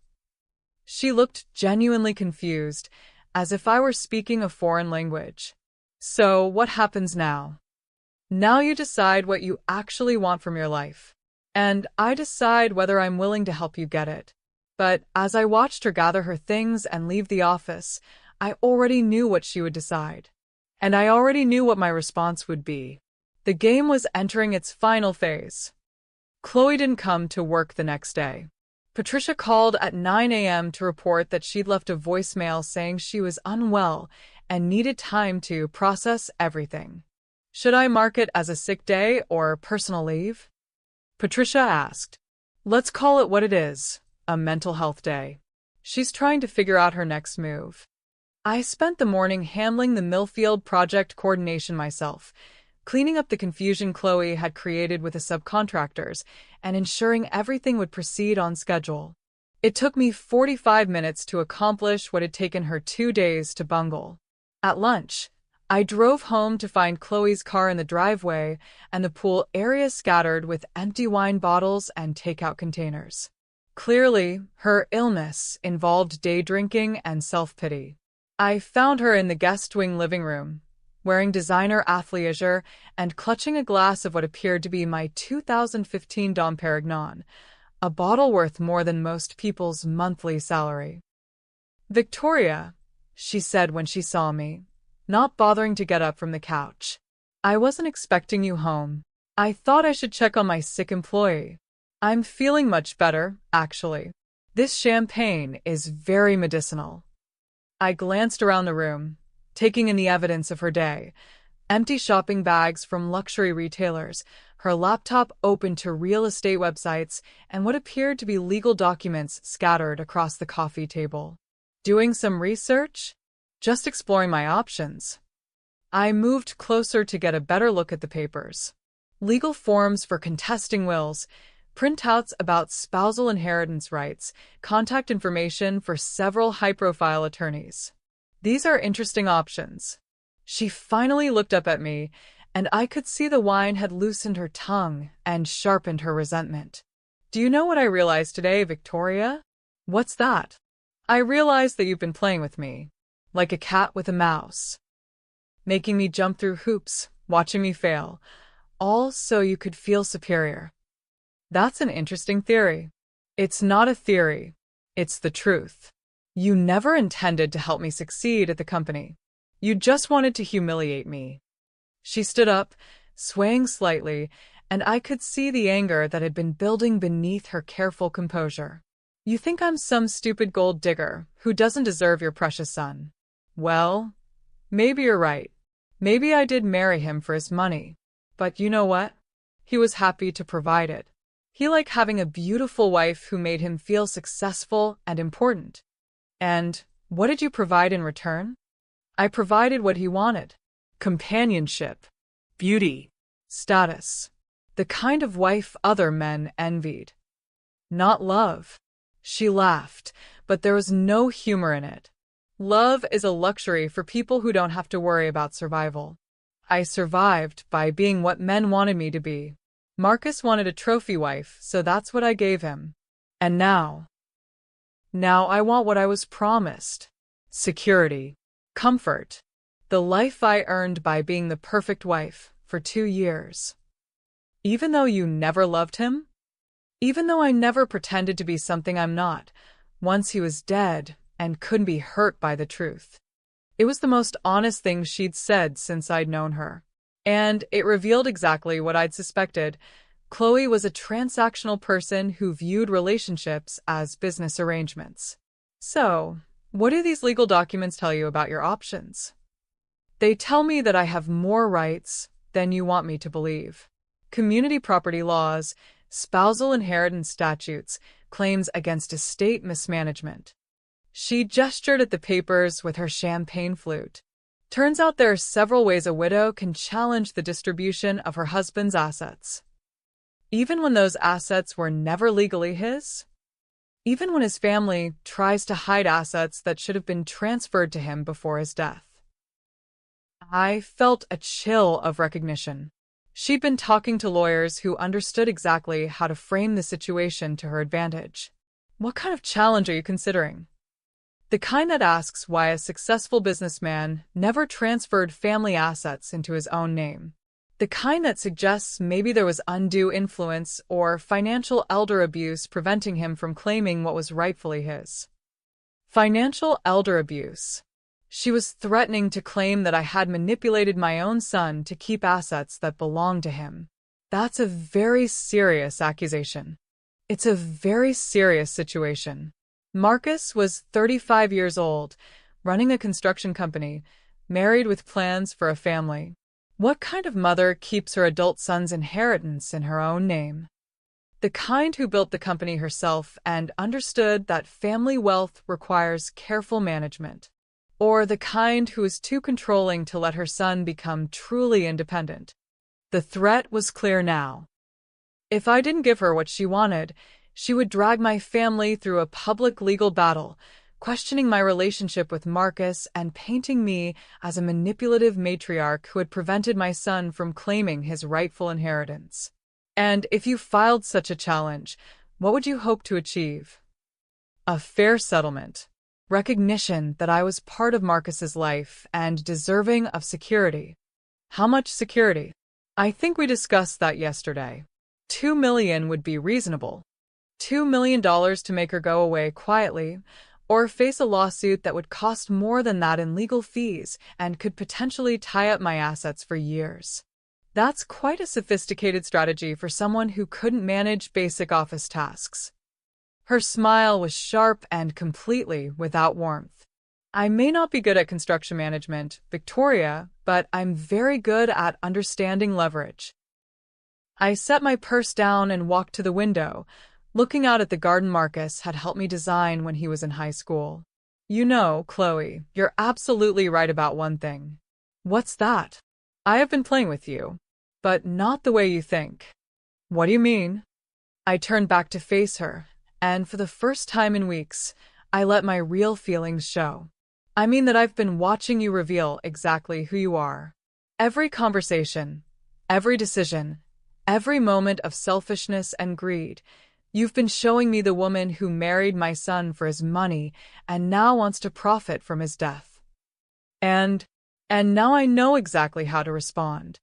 She looked genuinely confused, as if I were speaking a foreign language. So, what happens now? Now you decide what you actually want from your life. And I decide whether I'm willing to help you get it. But as I watched her gather her things and leave the office, I already knew what she would decide. And I already knew what my response would be. The game was entering its final phase. Chloe didn't come to work the next day. Patricia called at 9 a.m. to report that she'd left a voicemail saying she was unwell and needed time to process everything. Should I mark it as a sick day or personal leave? Patricia asked. Let's call it what it is, a mental health day. She's trying to figure out her next move. I spent the morning handling the Millfield project coordination myself, cleaning up the confusion Chloe had created with the subcontractors and ensuring everything would proceed on schedule. It took me 45 minutes to accomplish what had taken her 2 days to bungle. At lunch, I drove home to find Chloe's car in the driveway and the pool area scattered with empty wine bottles and takeout containers. Clearly, her illness involved day drinking and self-pity. I found her in the guest wing living room, wearing designer athleisure and clutching a glass of what appeared to be my 2015 Dom Perignon, a bottle worth more than most people's monthly salary. "Victoria," she said when she saw me, not bothering to get up from the couch. "I wasn't expecting you home. I thought I should check on my sick employee. I'm feeling much better, actually. This champagne is very medicinal." I glanced around the room, taking in the evidence of her day. Empty shopping bags from luxury retailers, her laptop open to real estate websites, and what appeared to be legal documents scattered across the coffee table. Doing some research? Just exploring my options. I moved closer to get a better look at the papers. Legal forms for contesting wills, printouts about spousal inheritance rights, contact information for several high-profile attorneys. These are interesting options. She finally looked up at me, and I could see the wine had loosened her tongue and sharpened her resentment. "Do you know what I realized today, Victoria?" "What's that?" "I realized that you've been playing with me, like a cat with a mouse. Making me jump through hoops, watching me fail, all so you could feel superior." That's an interesting theory. It's not a theory. It's the truth. You never intended to help me succeed at the company. You just wanted to humiliate me. She stood up, swaying slightly, and I could see the anger that had been building beneath her careful composure. "You think I'm some stupid gold digger who doesn't deserve your precious son. Well, maybe you're right. Maybe I did marry him for his money. But you know what? He was happy to provide it. He liked having a beautiful wife who made him feel successful and important. And what did you provide in return?" "I provided what he wanted. Companionship. Beauty. Status. The kind of wife other men envied. Not love." She laughed, but there was no humor in it. "Love is a luxury for people who don't have to worry about survival. I survived by being what men wanted me to be. Marcus wanted a trophy wife, so that's what I gave him. And now I want what I was promised. Security. Comfort. The life I earned by being the perfect wife for 2 years. Even though you never loved him? Even though I never pretended to be something I'm not, once he was dead and couldn't be hurt by the truth." It was the most honest thing she'd said since I'd known her. And it revealed exactly what I'd suspected. Chloe was a transactional person who viewed relationships as business arrangements. "So, what do these legal documents tell you about your options?" "They tell me that I have more rights than you want me to believe. Community property laws, spousal inheritance statutes, claims against estate mismanagement." She gestured at the papers with her champagne flute. "Turns out there are several ways a widow can challenge the distribution of her husband's assets. Even when those assets were never legally his? Even when his family tries to hide assets that should have been transferred to him before his death." I felt a chill of recognition. She'd been talking to lawyers who understood exactly how to frame the situation to her advantage. "What kind of challenge are you considering?" "The kind that asks why a successful businessman never transferred family assets into his own name. The kind that suggests maybe there was undue influence or financial elder abuse preventing him from claiming what was rightfully his." Financial elder abuse. She was threatening to claim that I had manipulated my own son to keep assets that belonged to him. That's a very serious accusation. It's a very serious situation. Marcus was 35 years old, running a construction company, married with plans for a family. What kind of mother keeps her adult son's inheritance in her own name? The kind who built the company herself and understood that family wealth requires careful management. Or the kind who is too controlling to let her son become truly independent. The threat was clear now. If I didn't give her what she wanted, She would drag my family through a public legal battle, questioning my relationship with Marcus and painting me as a manipulative matriarch who had prevented my son from claiming his rightful inheritance. And if you filed such a challenge, what would you hope to achieve? A fair settlement. Recognition that I was part of Marcus's life and deserving of security. How much security? I think we discussed that yesterday. $2 million would be reasonable. $2 million to make her go away quietly, or face a lawsuit that would cost more than that in legal fees and could potentially tie up my assets for years. That's quite a sophisticated strategy for someone who couldn't manage basic office tasks. Her smile was sharp and completely without warmth. I may not be good at construction management, Victoria, but I'm very good at understanding leverage. I set my purse down and walked to the window, looking out at the garden Marcus had helped me design when he was in high school. You know, Chloe, you're absolutely right about one thing. What's that? I have been playing with you, but not the way you think. What do you mean? I turned back to face her, and for the first time in weeks, I let my real feelings show. I mean that I've been watching you reveal exactly who you are. Every conversation, every decision, every moment of selfishness and greed, you've been showing me the woman who married my son for his money and now wants to profit from his death. And now I know exactly how to respond.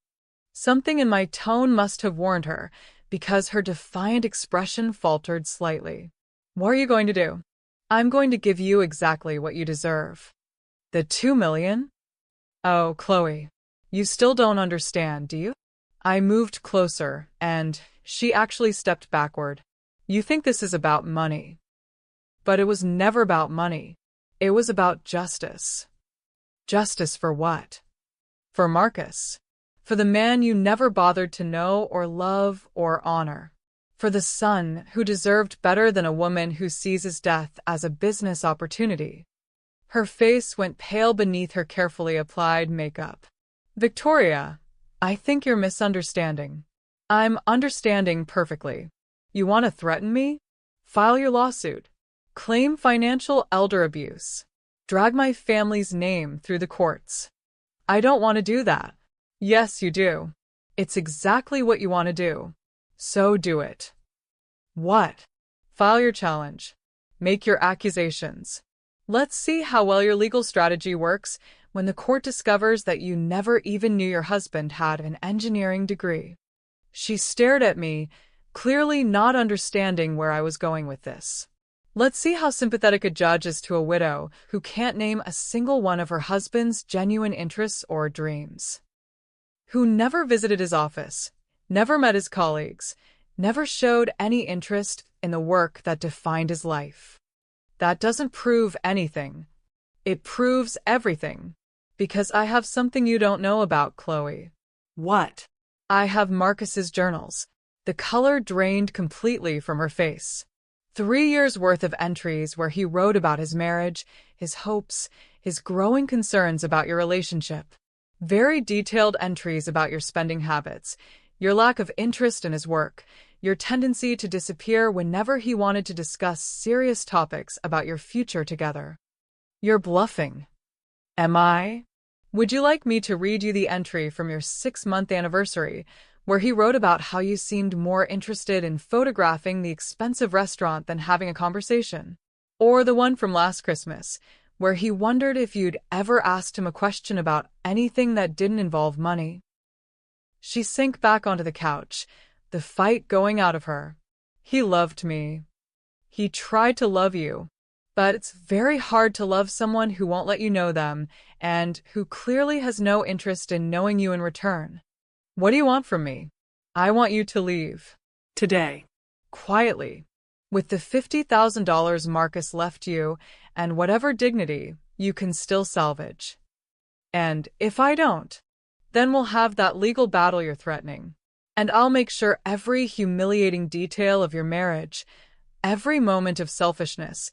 Something in my tone must have warned her, because her defiant expression faltered slightly. What are you going to do? I'm going to give you exactly what you deserve. The $2 million? Oh, Chloe, you still don't understand, do you? I moved closer, and she actually stepped backward. You think this is about money. But it was never about money. It was about justice. Justice for what? For Marcus. For the man you never bothered to know or love or honor. For the son who deserved better than a woman who sees his death as a business opportunity. Her face went pale beneath her carefully applied makeup. Victoria, I think you're misunderstanding. I'm understanding perfectly. You want to threaten me? File your lawsuit. Claim financial elder abuse. Drag my family's name through the courts. I don't want to do that. Yes, you do. It's exactly what you want to do. So do it. What? File your challenge. Make your accusations. Let's see how well your legal strategy works when the court discovers that you never even knew your husband had an engineering degree. She stared at me, clearly not understanding where I was going with this. Let's see how sympathetic a judge is to a widow who can't name a single one of her husband's genuine interests or dreams. Who never visited his office, never met his colleagues, never showed any interest in the work that defined his life. That doesn't prove anything. It proves everything. Because I have something you don't know about, Chloe. What? I have Marcus's journals. The color drained completely from her face. 3 years' worth of entries where he wrote about his marriage, his hopes, his growing concerns about your relationship. Very detailed entries about your spending habits, your lack of interest in his work, your tendency to disappear whenever he wanted to discuss serious topics about your future together. You're bluffing. Am I? Would you like me to read you the entry from your 6-month anniversary, where he wrote about how you seemed more interested in photographing the expensive restaurant than having a conversation? Or the one from last Christmas, where he wondered if you'd ever asked him a question about anything that didn't involve money? She sank back onto the couch, the fight going out of her. He loved me. He tried to love you. But it's very hard to love someone who won't let you know them, and who clearly has no interest in knowing you in return. What do you want from me? I want you to leave. Today. Quietly. With the $50,000 Marcus left you, and whatever dignity you can still salvage. And if I don't, then we'll have that legal battle you're threatening. And I'll make sure every humiliating detail of your marriage, every moment of selfishness,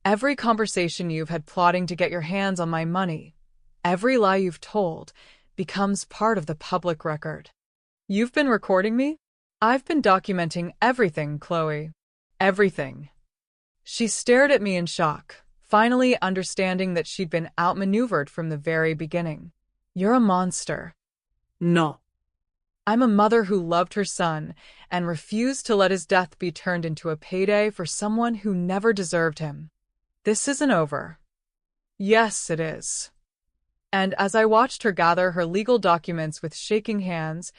every conversation you've had plotting to get your hands on my money, every lie you've told, becomes part of the public record. You've been recording me? I've been documenting everything, Chloe. Everything. She stared at me in shock, finally understanding that she'd been outmaneuvered from the very beginning. You're a monster. No. I'm a mother who loved her son and refused to let his death be turned into a payday for someone who never deserved him. This isn't over. Yes, it is. And as I watched her gather her legal documents with shaking hands,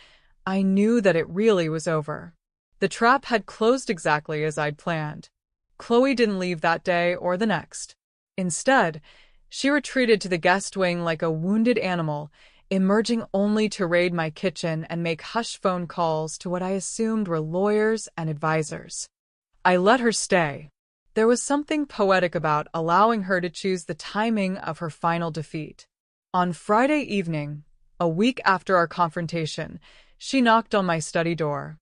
I knew that it really was over. The trap had closed exactly as I'd planned. Chloe didn't leave that day or the next. Instead, she retreated to the guest wing like a wounded animal, emerging only to raid my kitchen and make hush phone calls to what I assumed were lawyers and advisors. I let her stay. There was something poetic about allowing her to choose the timing of her final defeat. On Friday evening, a week after our confrontation, she knocked on my study door.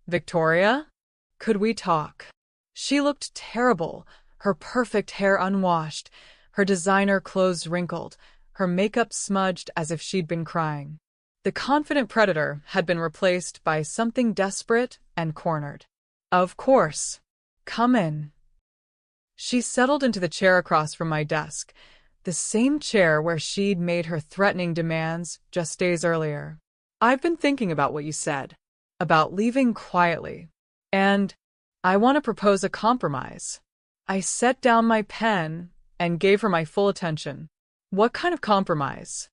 Victoria? Could we talk? She looked terrible, her perfect hair unwashed, her designer clothes wrinkled, her makeup smudged as if she'd been crying. The confident predator had been replaced by something desperate and cornered. Of course. Come in. She settled into the chair across from my desk, the same chair where she'd made her threatening demands just days earlier. I've been thinking about what you said. About leaving quietly. And I want to propose a compromise. I set down my pen and gave her my full attention. What kind of compromise?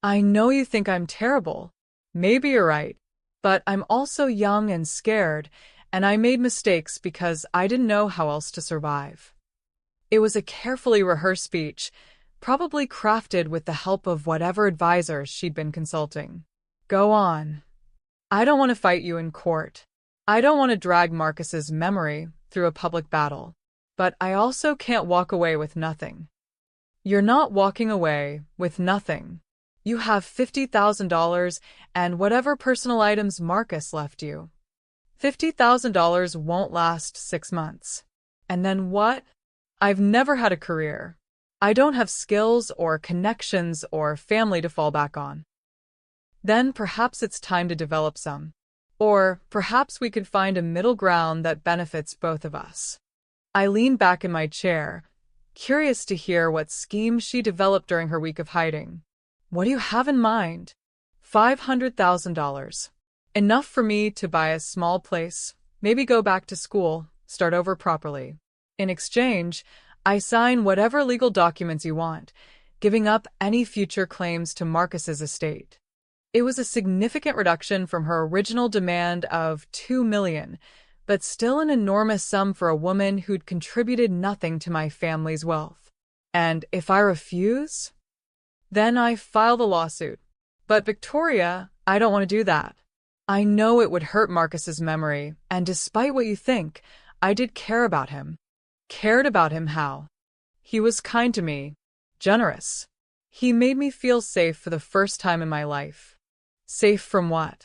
I know you think I'm terrible. Maybe you're right. But I'm also young and scared, and I made mistakes because I didn't know how else to survive. It was a carefully rehearsed speech, probably crafted with the help of whatever advisors she'd been consulting. Go on. I don't want to fight you in court. I don't want to drag Marcus's memory through a public battle. But I also can't walk away with nothing. You're not walking away with nothing. You have $50,000 and whatever personal items Marcus left you. $50,000 won't last 6 months. And then what? I've never had a career. I don't have skills or connections or family to fall back on. Then perhaps it's time to develop some. Or perhaps we could find a middle ground that benefits both of us. I leaned back in my chair, curious to hear what scheme she developed during her week of hiding. What do you have in mind? $500,000. Enough for me to buy a small place, maybe go back to school, start over properly. In exchange, I sign whatever legal documents you want, giving up any future claims to Marcus's estate. It was a significant reduction from her original demand of $2 million, but still an enormous sum for a woman who'd contributed nothing to my family's wealth. And if I refuse? Then I file the lawsuit. But Victoria, I don't want to do that. I know it would hurt Marcus's memory, and despite what you think, I did care about him. Cared about him how? He was kind to me, generous. He made me feel safe for the first time in my life. Safe from what?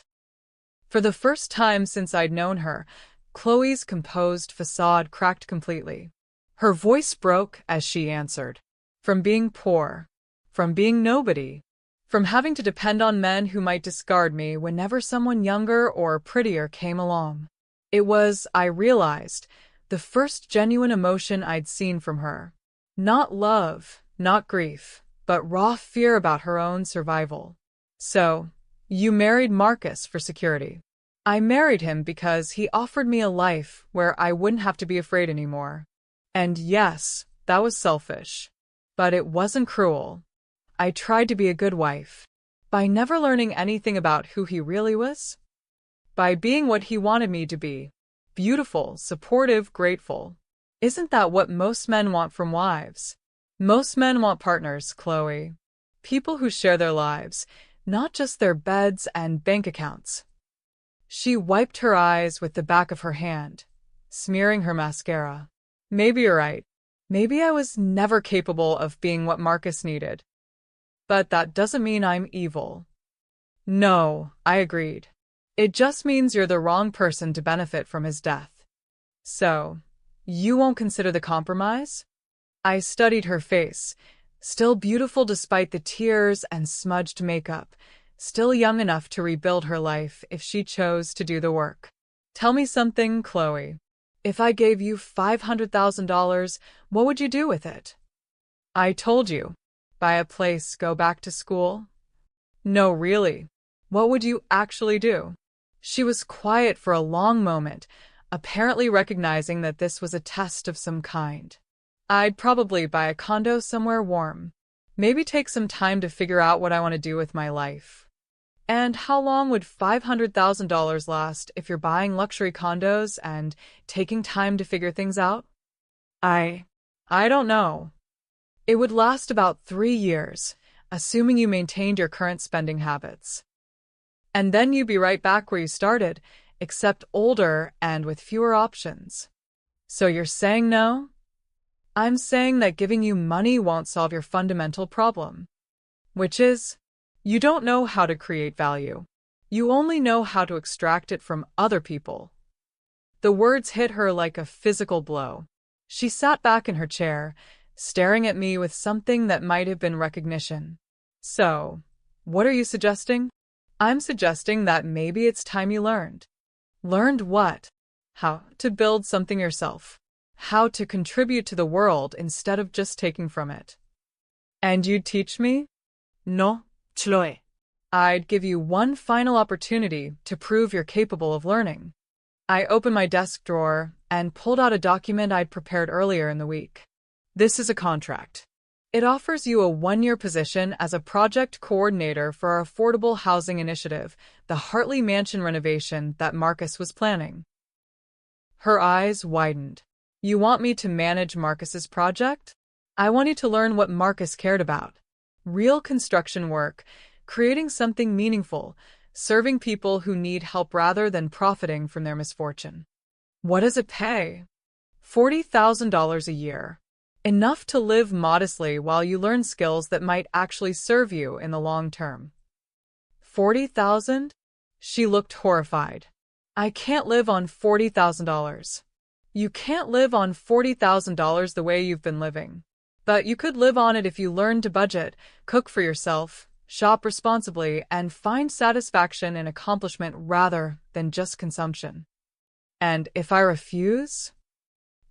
For the first time since I'd known her, Chloe's composed facade cracked completely. Her voice broke as she answered. From being poor. From being nobody. From having to depend on men who might discard me whenever someone younger or prettier came along. It was, I realized, the first genuine emotion I'd seen from her. Not love, not grief, but raw fear about her own survival. So, you married Marcus for security. I married him because he offered me a life where I wouldn't have to be afraid anymore. And yes, that was selfish. But it wasn't cruel. I tried to be a good wife. By never learning anything about who he really was. By being what he wanted me to be. Beautiful, supportive, grateful. Isn't that what most men want from wives? Most men want partners, Chloe. People who share their lives, not just their beds and bank accounts. She wiped her eyes with the back of her hand, smearing her mascara. Maybe you're right. Maybe I was never capable of being what Marcus needed. But that doesn't mean I'm evil. No, I agreed. It just means you're the wrong person to benefit from his death. So, you won't consider the compromise? I studied her face, still beautiful despite the tears and smudged makeup, still young enough to rebuild her life if she chose to do the work. Tell me something, Chloe. If I gave you $500,000, what would you do with it? I told you. Buy a place, go back to school? No, really. What would you actually do? She was quiet for a long moment, apparently recognizing that this was a test of some kind. I'd probably buy a condo somewhere warm. Maybe take some time to figure out what I want to do with my life. And how long would $500,000 last if you're buying luxury condos and taking time to figure things out? I don't know. It would last about 3 years, assuming you maintained your current spending habits. And then you'd be right back where you started, except older and with fewer options. So you're saying no? I'm saying that giving you money won't solve your fundamental problem, which is, you don't know how to create value. You only know how to extract it from other people. The words hit her like a physical blow. She sat back in her chair, staring at me with something that might have been recognition. So, what are you suggesting? I'm suggesting that maybe it's time you learned. Learned what? How to build something yourself. How to contribute to the world instead of just taking from it. And you'd teach me? No, Chloe. I'd give you one final opportunity to prove you're capable of learning. I opened my desk drawer and pulled out a document I'd prepared earlier in the week. This is a contract. It offers you a 1-year position as a project coordinator for our affordable housing initiative, the Hartley Mansion renovation that Marcus was planning. Her eyes widened. You want me to manage Marcus's project? I want you to learn what Marcus cared about. Real construction work, creating something meaningful, serving people who need help rather than profiting from their misfortune. What does it pay? $40,000 a year. Enough to live modestly while you learn skills that might actually serve you in the long term. 40,000? She looked horrified. I can't live on $40,000. You can't live on $40,000 the way you've been living. But you could live on it if you learn to budget, cook for yourself, shop responsibly, and find satisfaction in accomplishment rather than just consumption. And if I refuse?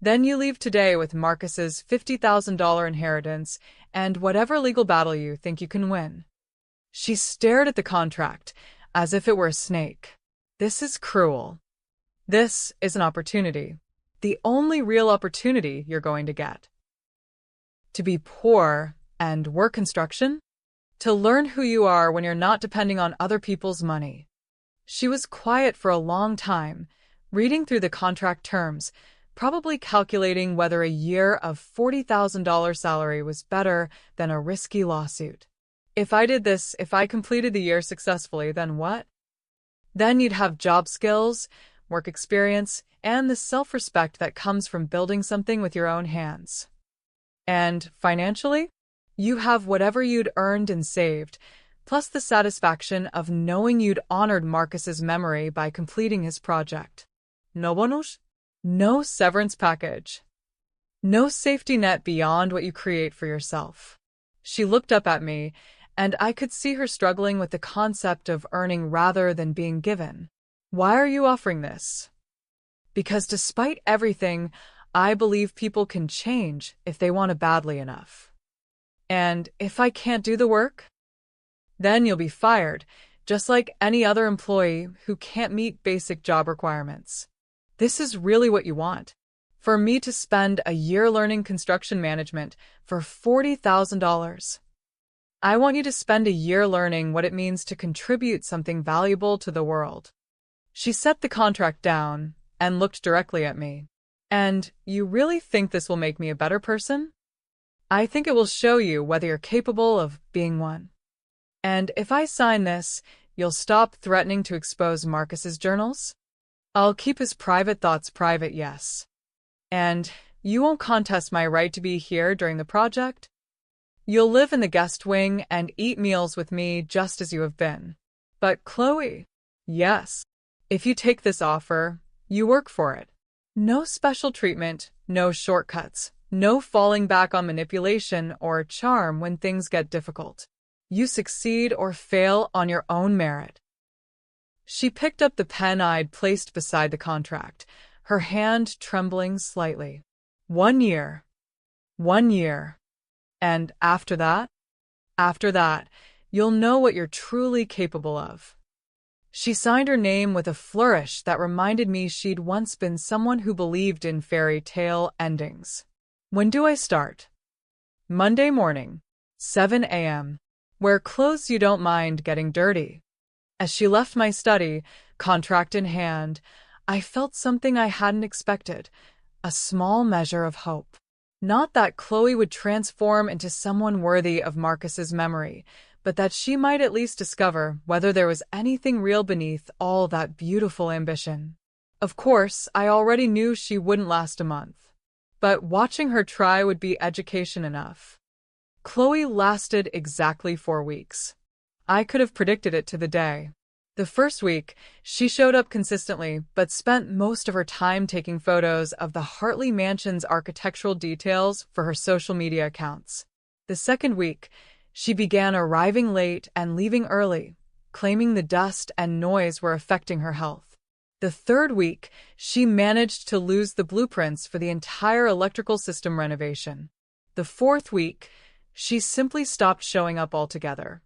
Then you leave today with Marcus's $50,000 inheritance and whatever legal battle you think you can win. She stared at the contract as if it were a snake. This is cruel. This is an opportunity. The only real opportunity you're going to get. To be poor and work construction? To learn who you are when you're not depending on other people's money. She was quiet for a long time, reading through the contract terms, probably calculating whether a year of $40,000 salary was better than a risky lawsuit. If I did this, if I completed the year successfully, then what? Then you'd have job skills, work experience, and the self-respect that comes from building something with your own hands. And financially, you have whatever you'd earned and saved, plus the satisfaction of knowing you'd honored Marcus's memory by completing his project. No bonus? No severance package. No safety net beyond what you create for yourself. She looked up at me, and I could see her struggling with the concept of earning rather than being given. Why are you offering this? Because despite everything, I believe people can change if they want it badly enough. And if I can't do the work? Then you'll be fired, just like any other employee who can't meet basic job requirements. This is really what you want. For me to spend a year learning construction management for $40,000. I want you to spend a year learning what it means to contribute something valuable to the world. She set the contract down and looked directly at me. And you really think this will make me a better person? I think it will show you whether you're capable of being one. And if I sign this, you'll stop threatening to expose Marcus's journals? I'll keep his private thoughts private, yes. And you won't contest my right to be here during the project? You'll live in the guest wing and eat meals with me just as you have been. But Chloe, yes. If you take this offer, you work for it. No special treatment, no shortcuts, no falling back on manipulation or charm when things get difficult. You succeed or fail on your own merit. She picked up the pen I'd placed beside the contract, her hand trembling slightly. 1 year. 1 year. And after that? After that, you'll know what you're truly capable of. She signed her name with a flourish that reminded me she'd once been someone who believed in fairy tale endings. When do I start? Monday morning, 7 a.m. Wear clothes you don't mind getting dirty. As she left my study, contract in hand, I felt something I hadn't expected, a small measure of hope. Not that Chloe would transform into someone worthy of Marcus's memory, but that she might at least discover whether there was anything real beneath all that beautiful ambition. Of course, I already knew she wouldn't last a month, but watching her try would be education enough. Chloe lasted exactly 4 weeks. I could have predicted it to the day. The first week, she showed up consistently, but spent most of her time taking photos of the Hartley Mansion's architectural details for her social media accounts. The second week, she began arriving late and leaving early, claiming the dust and noise were affecting her health. The third week, she managed to lose the blueprints for the entire electrical system renovation. The fourth week, she simply stopped showing up altogether.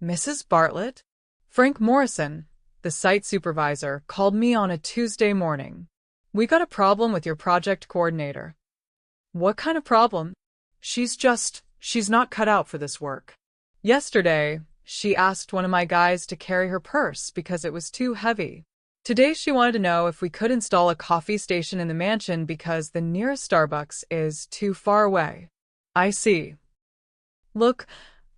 Mrs. Bartlett? Frank Morrison, the site supervisor, called me on a Tuesday morning. We got a problem with your project coordinator. What kind of problem? She's not cut out for this work. Yesterday, she asked one of my guys to carry her purse because it was too heavy. Today she wanted to know if we could install a coffee station in the mansion because the nearest Starbucks is too far away. I see. Look,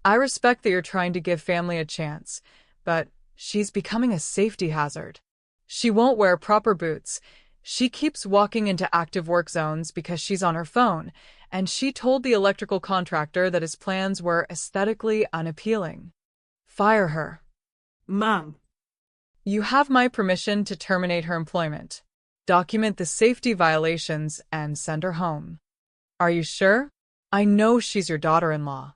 I respect that you're trying to give family a chance, but she's becoming a safety hazard. She won't wear proper boots. She keeps walking into active work zones because she's on her phone, and she told the electrical contractor that his plans were aesthetically unappealing. Fire her. Ma'am. You have my permission to terminate her employment. Document the safety violations and send her home. Are you sure? I know she's your daughter-in-law.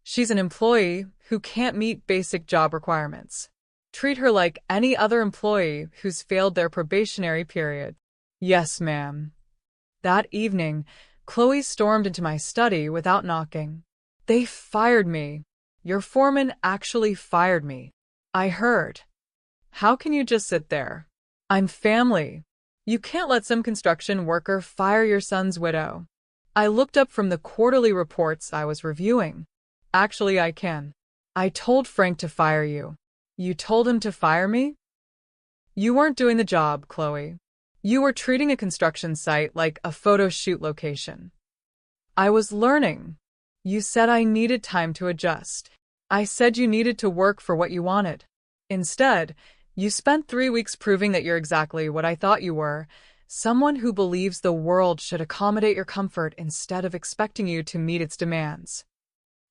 She's an employee who can't meet basic job requirements. Treat her like any other employee who's failed their probationary period. Yes, ma'am. That evening, Chloe stormed into my study without knocking. They fired me. Your foreman actually fired me. I heard. How can you just sit there? I'm family. You can't let some construction worker fire your son's widow. I looked up from the quarterly reports I was reviewing. Actually, I can. I told Frank to fire you. You told him to fire me? You weren't doing the job, Chloe. You were treating a construction site like a photo shoot location. I was learning. You said I needed time to adjust. I said you needed to work for what you wanted. Instead, you spent 3 weeks proving that you're exactly what I thought you were, someone who believes the world should accommodate your comfort instead of expecting you to meet its demands.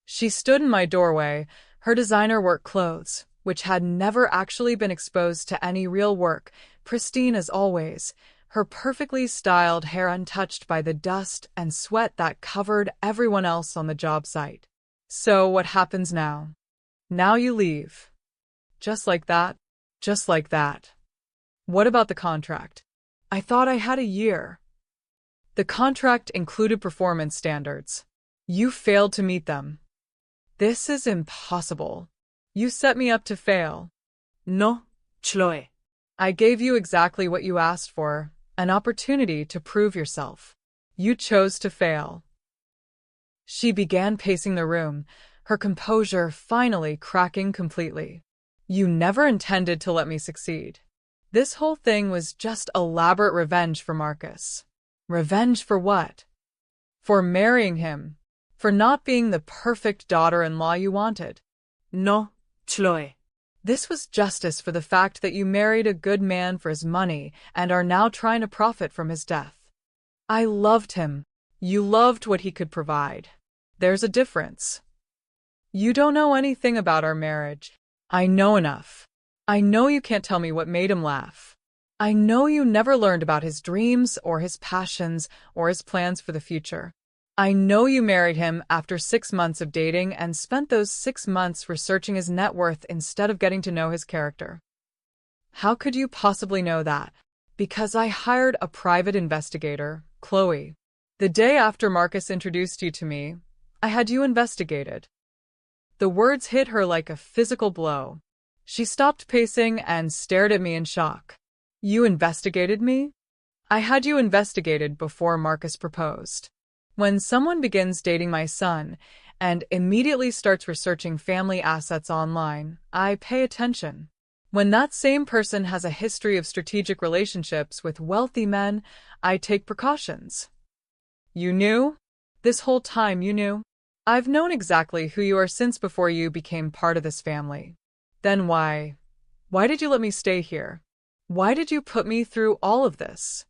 She stood in my doorway, her designer work clothes, which had never actually been exposed to any real work, pristine as always, her perfectly styled hair untouched by the dust and sweat that covered everyone else on the job site. So what happens now? Now you leave. Just like that? Just like that. What about the contract? I thought I had a year. The contract included performance standards. You failed to meet them. This is impossible. You set me up to fail. No, Chloe. I gave you exactly what you asked for, an opportunity to prove yourself. You chose to fail. She began pacing the room, her composure finally cracking completely. You never intended to let me succeed. This whole thing was just elaborate revenge for Marcus. Revenge for what? For marrying him. For not being the perfect daughter-in-law you wanted. No, Chloe. This was justice for the fact that you married a good man for his money and are now trying to profit from his death. I loved him. You loved what he could provide. There's a difference. You don't know anything about our marriage. I know enough. I know you can't tell me what made him laugh. I know you never learned about his dreams or his passions or his plans for the future. I know you married him after 6 months of dating and spent those 6 months researching his net worth instead of getting to know his character. How could you possibly know that? Because I hired a private investigator, Chloe. The day after Marcus introduced you to me, I had you investigated. The words hit her like a physical blow. She stopped pacing and stared at me in shock. You investigated me? I had you investigated before Marcus proposed. When someone begins dating my son and immediately starts researching family assets online, I pay attention. When that same person has a history of strategic relationships with wealthy men, I take precautions. You knew? This whole time you knew? I've known exactly who you are since before you became part of this family. Then why? Why did you let me stay here? Why did you put me through all of this?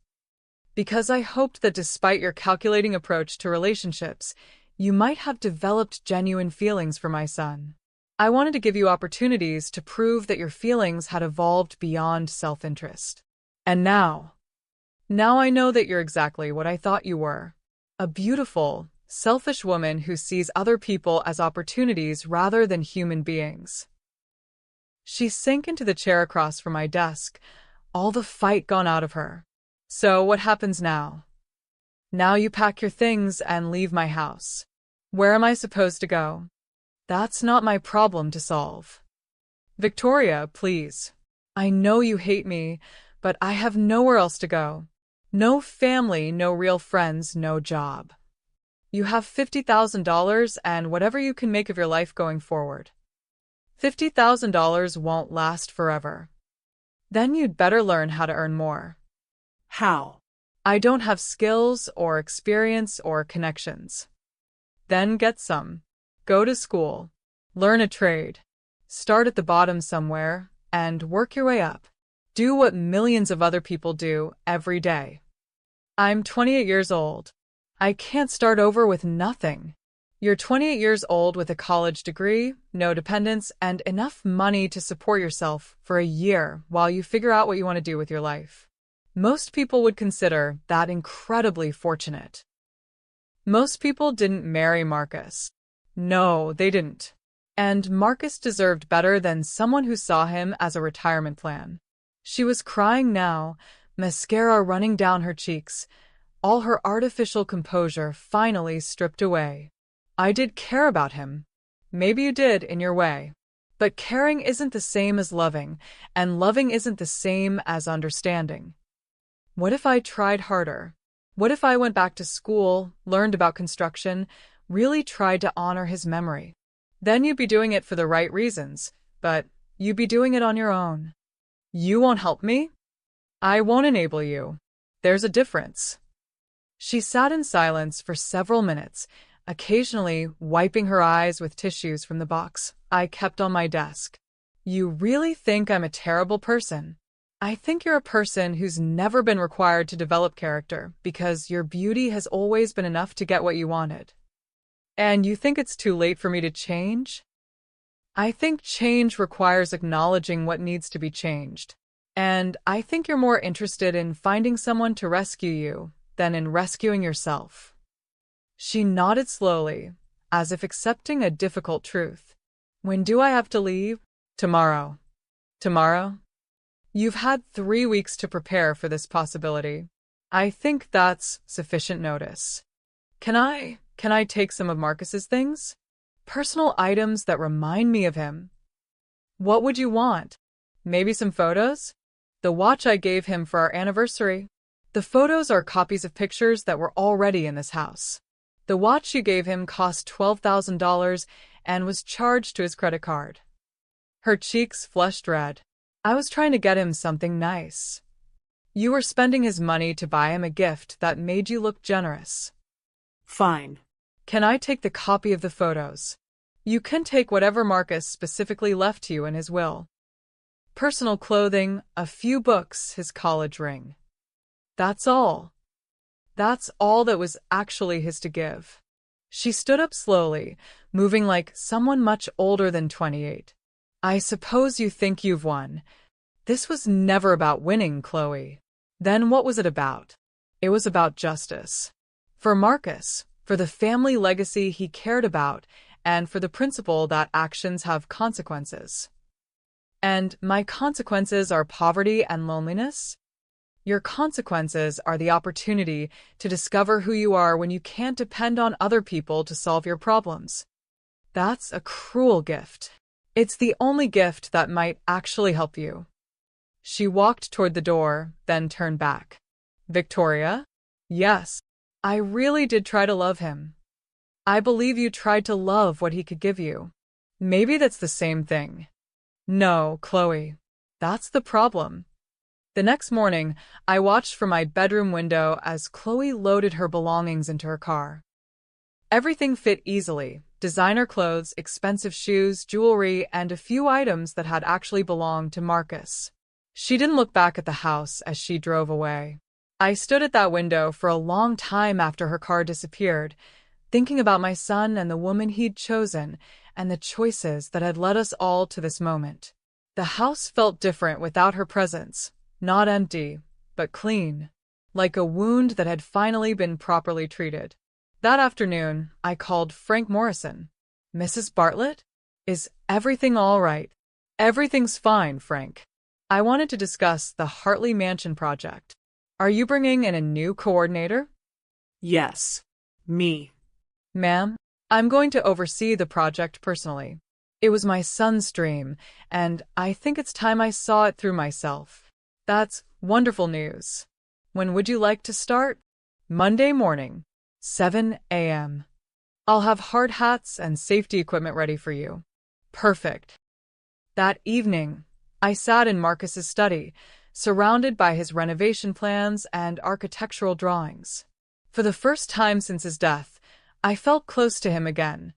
Because I hoped that despite your calculating approach to relationships, you might have developed genuine feelings for my son. I wanted to give you opportunities to prove that your feelings had evolved beyond self-interest. And now I know that you're exactly what I thought you were. A beautiful, selfish woman who sees other people as opportunities rather than human beings. She sank into the chair across from my desk, all the fight gone out of her. So what happens now? Now you pack your things and leave my house. Where am I supposed to go? That's not my problem to solve. Victoria, please. I know you hate me, but I have nowhere else to go. No family, no real friends, no job. You have $50,000 and whatever you can make of your life going forward. $50,000 won't last forever. Then you'd better learn how to earn more. How? I don't have skills or experience or connections. Then get some. Go to school. Learn a trade. Start at the bottom somewhere and work your way up. Do what millions of other people do every day. I'm 28 years old. I can't start over with nothing. You're 28 years old with a college degree, no dependents, and enough money to support yourself for a year while you figure out what you want to do with your life. Most people would consider that incredibly fortunate. Most people didn't marry Marcus. No, they didn't. And Marcus deserved better than someone who saw him as a retirement plan. She was crying now, mascara running down her cheeks, all her artificial composure finally stripped away. I did care about him. Maybe you did in your way. But caring isn't the same as loving, and loving isn't the same as understanding. What if I tried harder? What if I went back to school, learned about construction, really tried to honor his memory? Then you'd be doing it for the right reasons, but you'd be doing it on your own. You won't help me? I won't enable you. There's a difference. She sat in silence for several minutes, occasionally wiping her eyes with tissues from the box I kept on my desk. You really think I'm a terrible person? I think you're a person who's never been required to develop character because your beauty has always been enough to get what you wanted. And you think it's too late for me to change? I think change requires acknowledging what needs to be changed. And I think you're more interested in finding someone to rescue you than in rescuing yourself. She nodded slowly, as if accepting a difficult truth. When do I have to leave? Tomorrow. Tomorrow? You've had 3 weeks to prepare for this possibility. I think that's sufficient notice. Can I take some of Marcus's things? Personal items that remind me of him. What would you want? Maybe some photos? The watch I gave him for our anniversary. The photos are copies of pictures that were already in this house. The watch you gave him cost $12,000 and was charged to his credit card. Her cheeks flushed red. I was trying to get him something nice. You were spending his money to buy him a gift that made you look generous. Fine. Can I take the copy of the photos? You can take whatever Marcus specifically left to you in his will. Personal clothing, a few books, his college ring. That's all. That's all that was actually his to give. She stood up slowly, moving like someone much older than 28. I suppose you think you've won. This was never about winning, Chloe. Then what was it about? It was about justice. For Marcus, for the family legacy he cared about, and for the principle that actions have consequences. And my consequences are poverty and loneliness? Your consequences are the opportunity to discover who you are when you can't depend on other people to solve your problems. That's a cruel gift. It's the only gift that might actually help you. She walked toward the door, then turned back. Victoria? Yes, I really did try to love him. I believe you tried to love what he could give you. Maybe that's the same thing. No, Chloe. That's the problem. The next morning, I watched from my bedroom window as Chloe loaded her belongings into her car. Everything fit easily: designer clothes, expensive shoes, jewelry, and a few items that had actually belonged to Marcus. She didn't look back at the house as she drove away. I stood at that window for a long time after her car disappeared, thinking about my son and the woman he'd chosen and the choices that had led us all to this moment. The house felt different without her presence, not empty, but clean, like a wound that had finally been properly treated. That afternoon, I called Frank Morrison. Mrs. Bartlett? Is everything all right? Everything's fine, Frank. I wanted to discuss the Hartley Mansion project. Are you bringing in a new coordinator? Yes. Me. Ma'am, I'm going to oversee the project personally. It was my son's dream, and I think it's time I saw it through myself. That's wonderful news. When would you like to start? Monday morning, 7 a.m. I'll have hard hats and safety equipment ready for you. Perfect. That evening, I sat in Marcus's study, surrounded by his renovation plans and architectural drawings. For the first time since his death, I felt close to him again,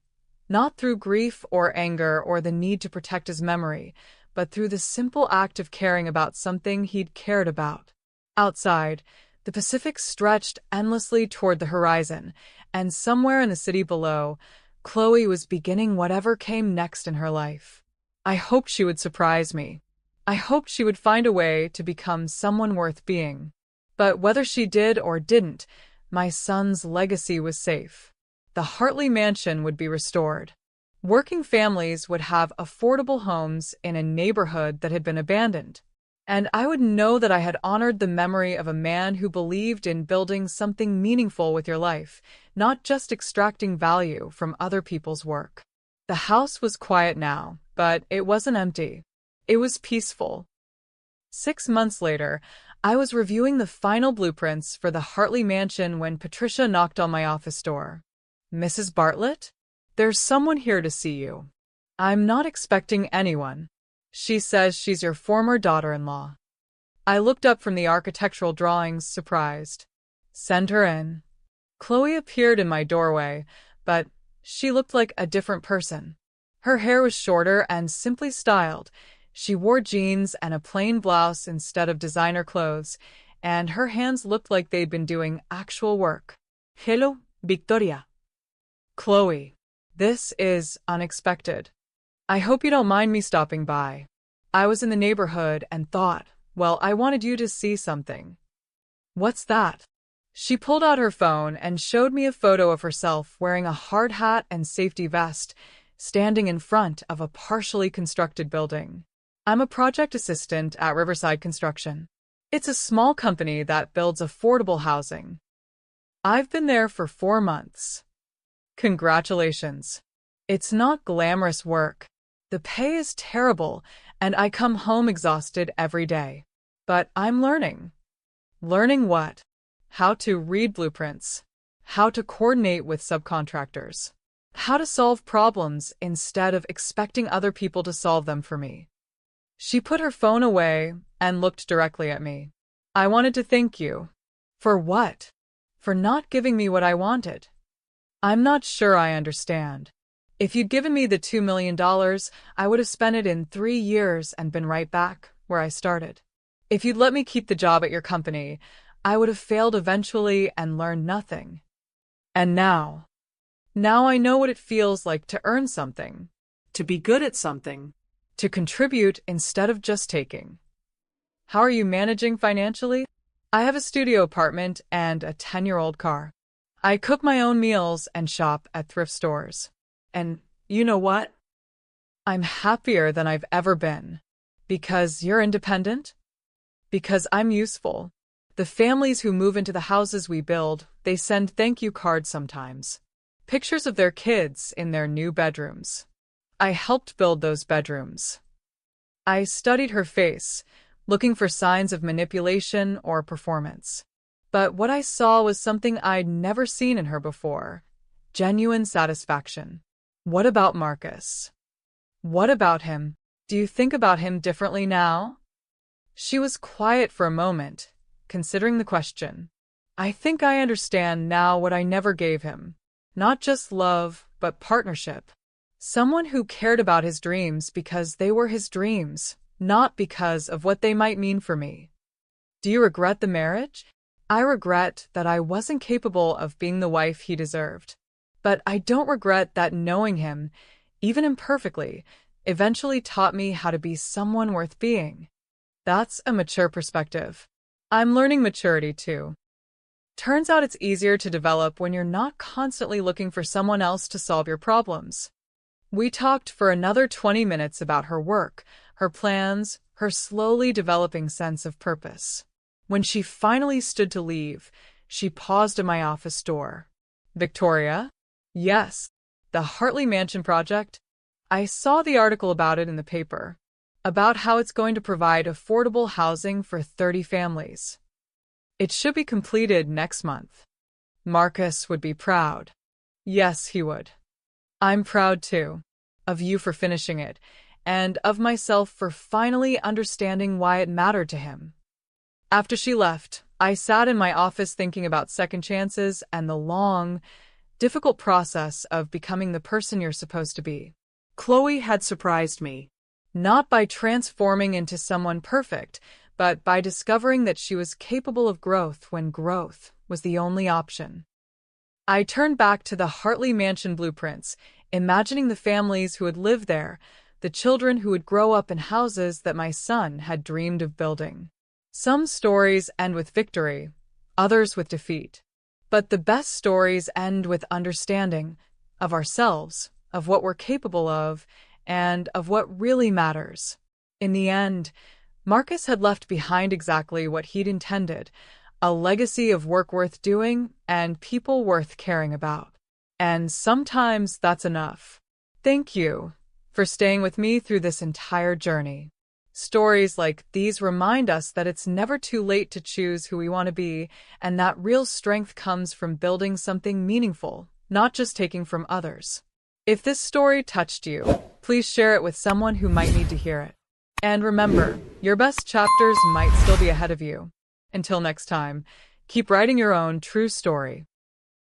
not through grief or anger or the need to protect his memory, but through the simple act of caring about something he'd cared about. Outside, the Pacific stretched endlessly toward the horizon, and somewhere in the city below, Chloe was beginning whatever came next in her life. I hoped she would surprise me. I hoped she would find a way to become someone worth being. But whether she did or didn't, my son's legacy was safe. The Hartley Mansion would be restored. Working families would have affordable homes in a neighborhood that had been abandoned. And I would know that I had honored the memory of a man who believed in building something meaningful with your life, not just extracting value from other people's work. The house was quiet now, but it wasn't empty. It was peaceful. 6 months later, I was reviewing the final blueprints for the Hartley Mansion when Patricia knocked on my office door. Mrs. Bartlett? There's someone here to see you. I'm not expecting anyone. She says she's your former daughter-in-law. I looked up from the architectural drawings, surprised. Send her in. Chloe appeared in my doorway, but she looked like a different person. Her hair was shorter and simply styled. She wore jeans and a plain blouse instead of designer clothes, and her hands looked like they'd been doing actual work. Hello, Victoria. Chloe, this is unexpected. I hope you don't mind me stopping by. I was in the neighborhood and thought, well, I wanted you to see something. What's that? She pulled out her phone and showed me a photo of herself wearing a hard hat and safety vest, standing in front of a partially constructed building. I'm a project assistant at Riverside Construction. It's a small company that builds affordable housing. I've been there for 4 months. Congratulations. It's not glamorous work. The pay is terrible, and I come home exhausted every day. But I'm learning. Learning what? How to read blueprints. How to coordinate with subcontractors. How to solve problems instead of expecting other people to solve them for me. She put her phone away and looked directly at me. I wanted to thank you. For what? For not giving me what I wanted. I'm not sure I understand. If you'd given me the $2 million, I would have spent it in 3 years and been right back where I started. If you'd let me keep the job at your company, I would have failed eventually and learned nothing. And now I know what it feels like to earn something. To be good at something. To contribute instead of just taking. How are you managing financially? I have a studio apartment and a 10-year-old car. I cook my own meals and shop at thrift stores. And you know what? I'm happier than I've ever been. Because you're independent? Because I'm useful. The families who move into the houses we build, they send thank you cards sometimes. Pictures of their kids in their new bedrooms. I helped build those bedrooms. I studied her face, looking for signs of manipulation or performance. But what I saw was something I'd never seen in her before. Genuine satisfaction. What about Marcus? What about him? Do you think about him differently now? She was quiet for a moment, considering the question. I think I understand now what I never gave him. Not just love, but partnership. Someone who cared about his dreams because they were his dreams, not because of what they might mean for me. Do you regret the marriage? I regret that I wasn't capable of being the wife he deserved. But I don't regret that knowing him, even imperfectly, eventually taught me how to be someone worth being. That's a mature perspective. I'm learning maturity too. Turns out it's easier to develop when you're not constantly looking for someone else to solve your problems. We talked for another 20 minutes about her work, her plans, her slowly developing sense of purpose. When she finally stood to leave, she paused at my office door. Victoria? Yes. The Hartley Mansion project? I saw the article about it in the paper. About how it's going to provide affordable housing for 30 families. It should be completed next month. Marcus would be proud. Yes, he would. I'm proud too. Of you for finishing it, and of myself for finally understanding why it mattered to him. After she left, I sat in my office thinking about second chances and the long, difficult process of becoming the person you're supposed to be. Chloe had surprised me. Not by transforming into someone perfect, but by discovering that she was capable of growth when growth was the only option. I turned back to the Hartley Mansion blueprints, imagining the families who would live there, the children who would grow up in houses that my son had dreamed of building. Some stories end with victory, others with defeat. But the best stories end with understanding of ourselves, of what we're capable of, and of what really matters. In the end, Marcus had left behind exactly what he'd intended, a legacy of work worth doing and people worth caring about. And sometimes that's enough. Thank you for staying with me through this entire journey. Stories like these remind us that it's never too late to choose who we want to be, and that real strength comes from building something meaningful, not just taking from others. If this story touched you, please share it with someone who might need to hear it. And remember, your best chapters might still be ahead of you. Until next time, keep writing your own true story.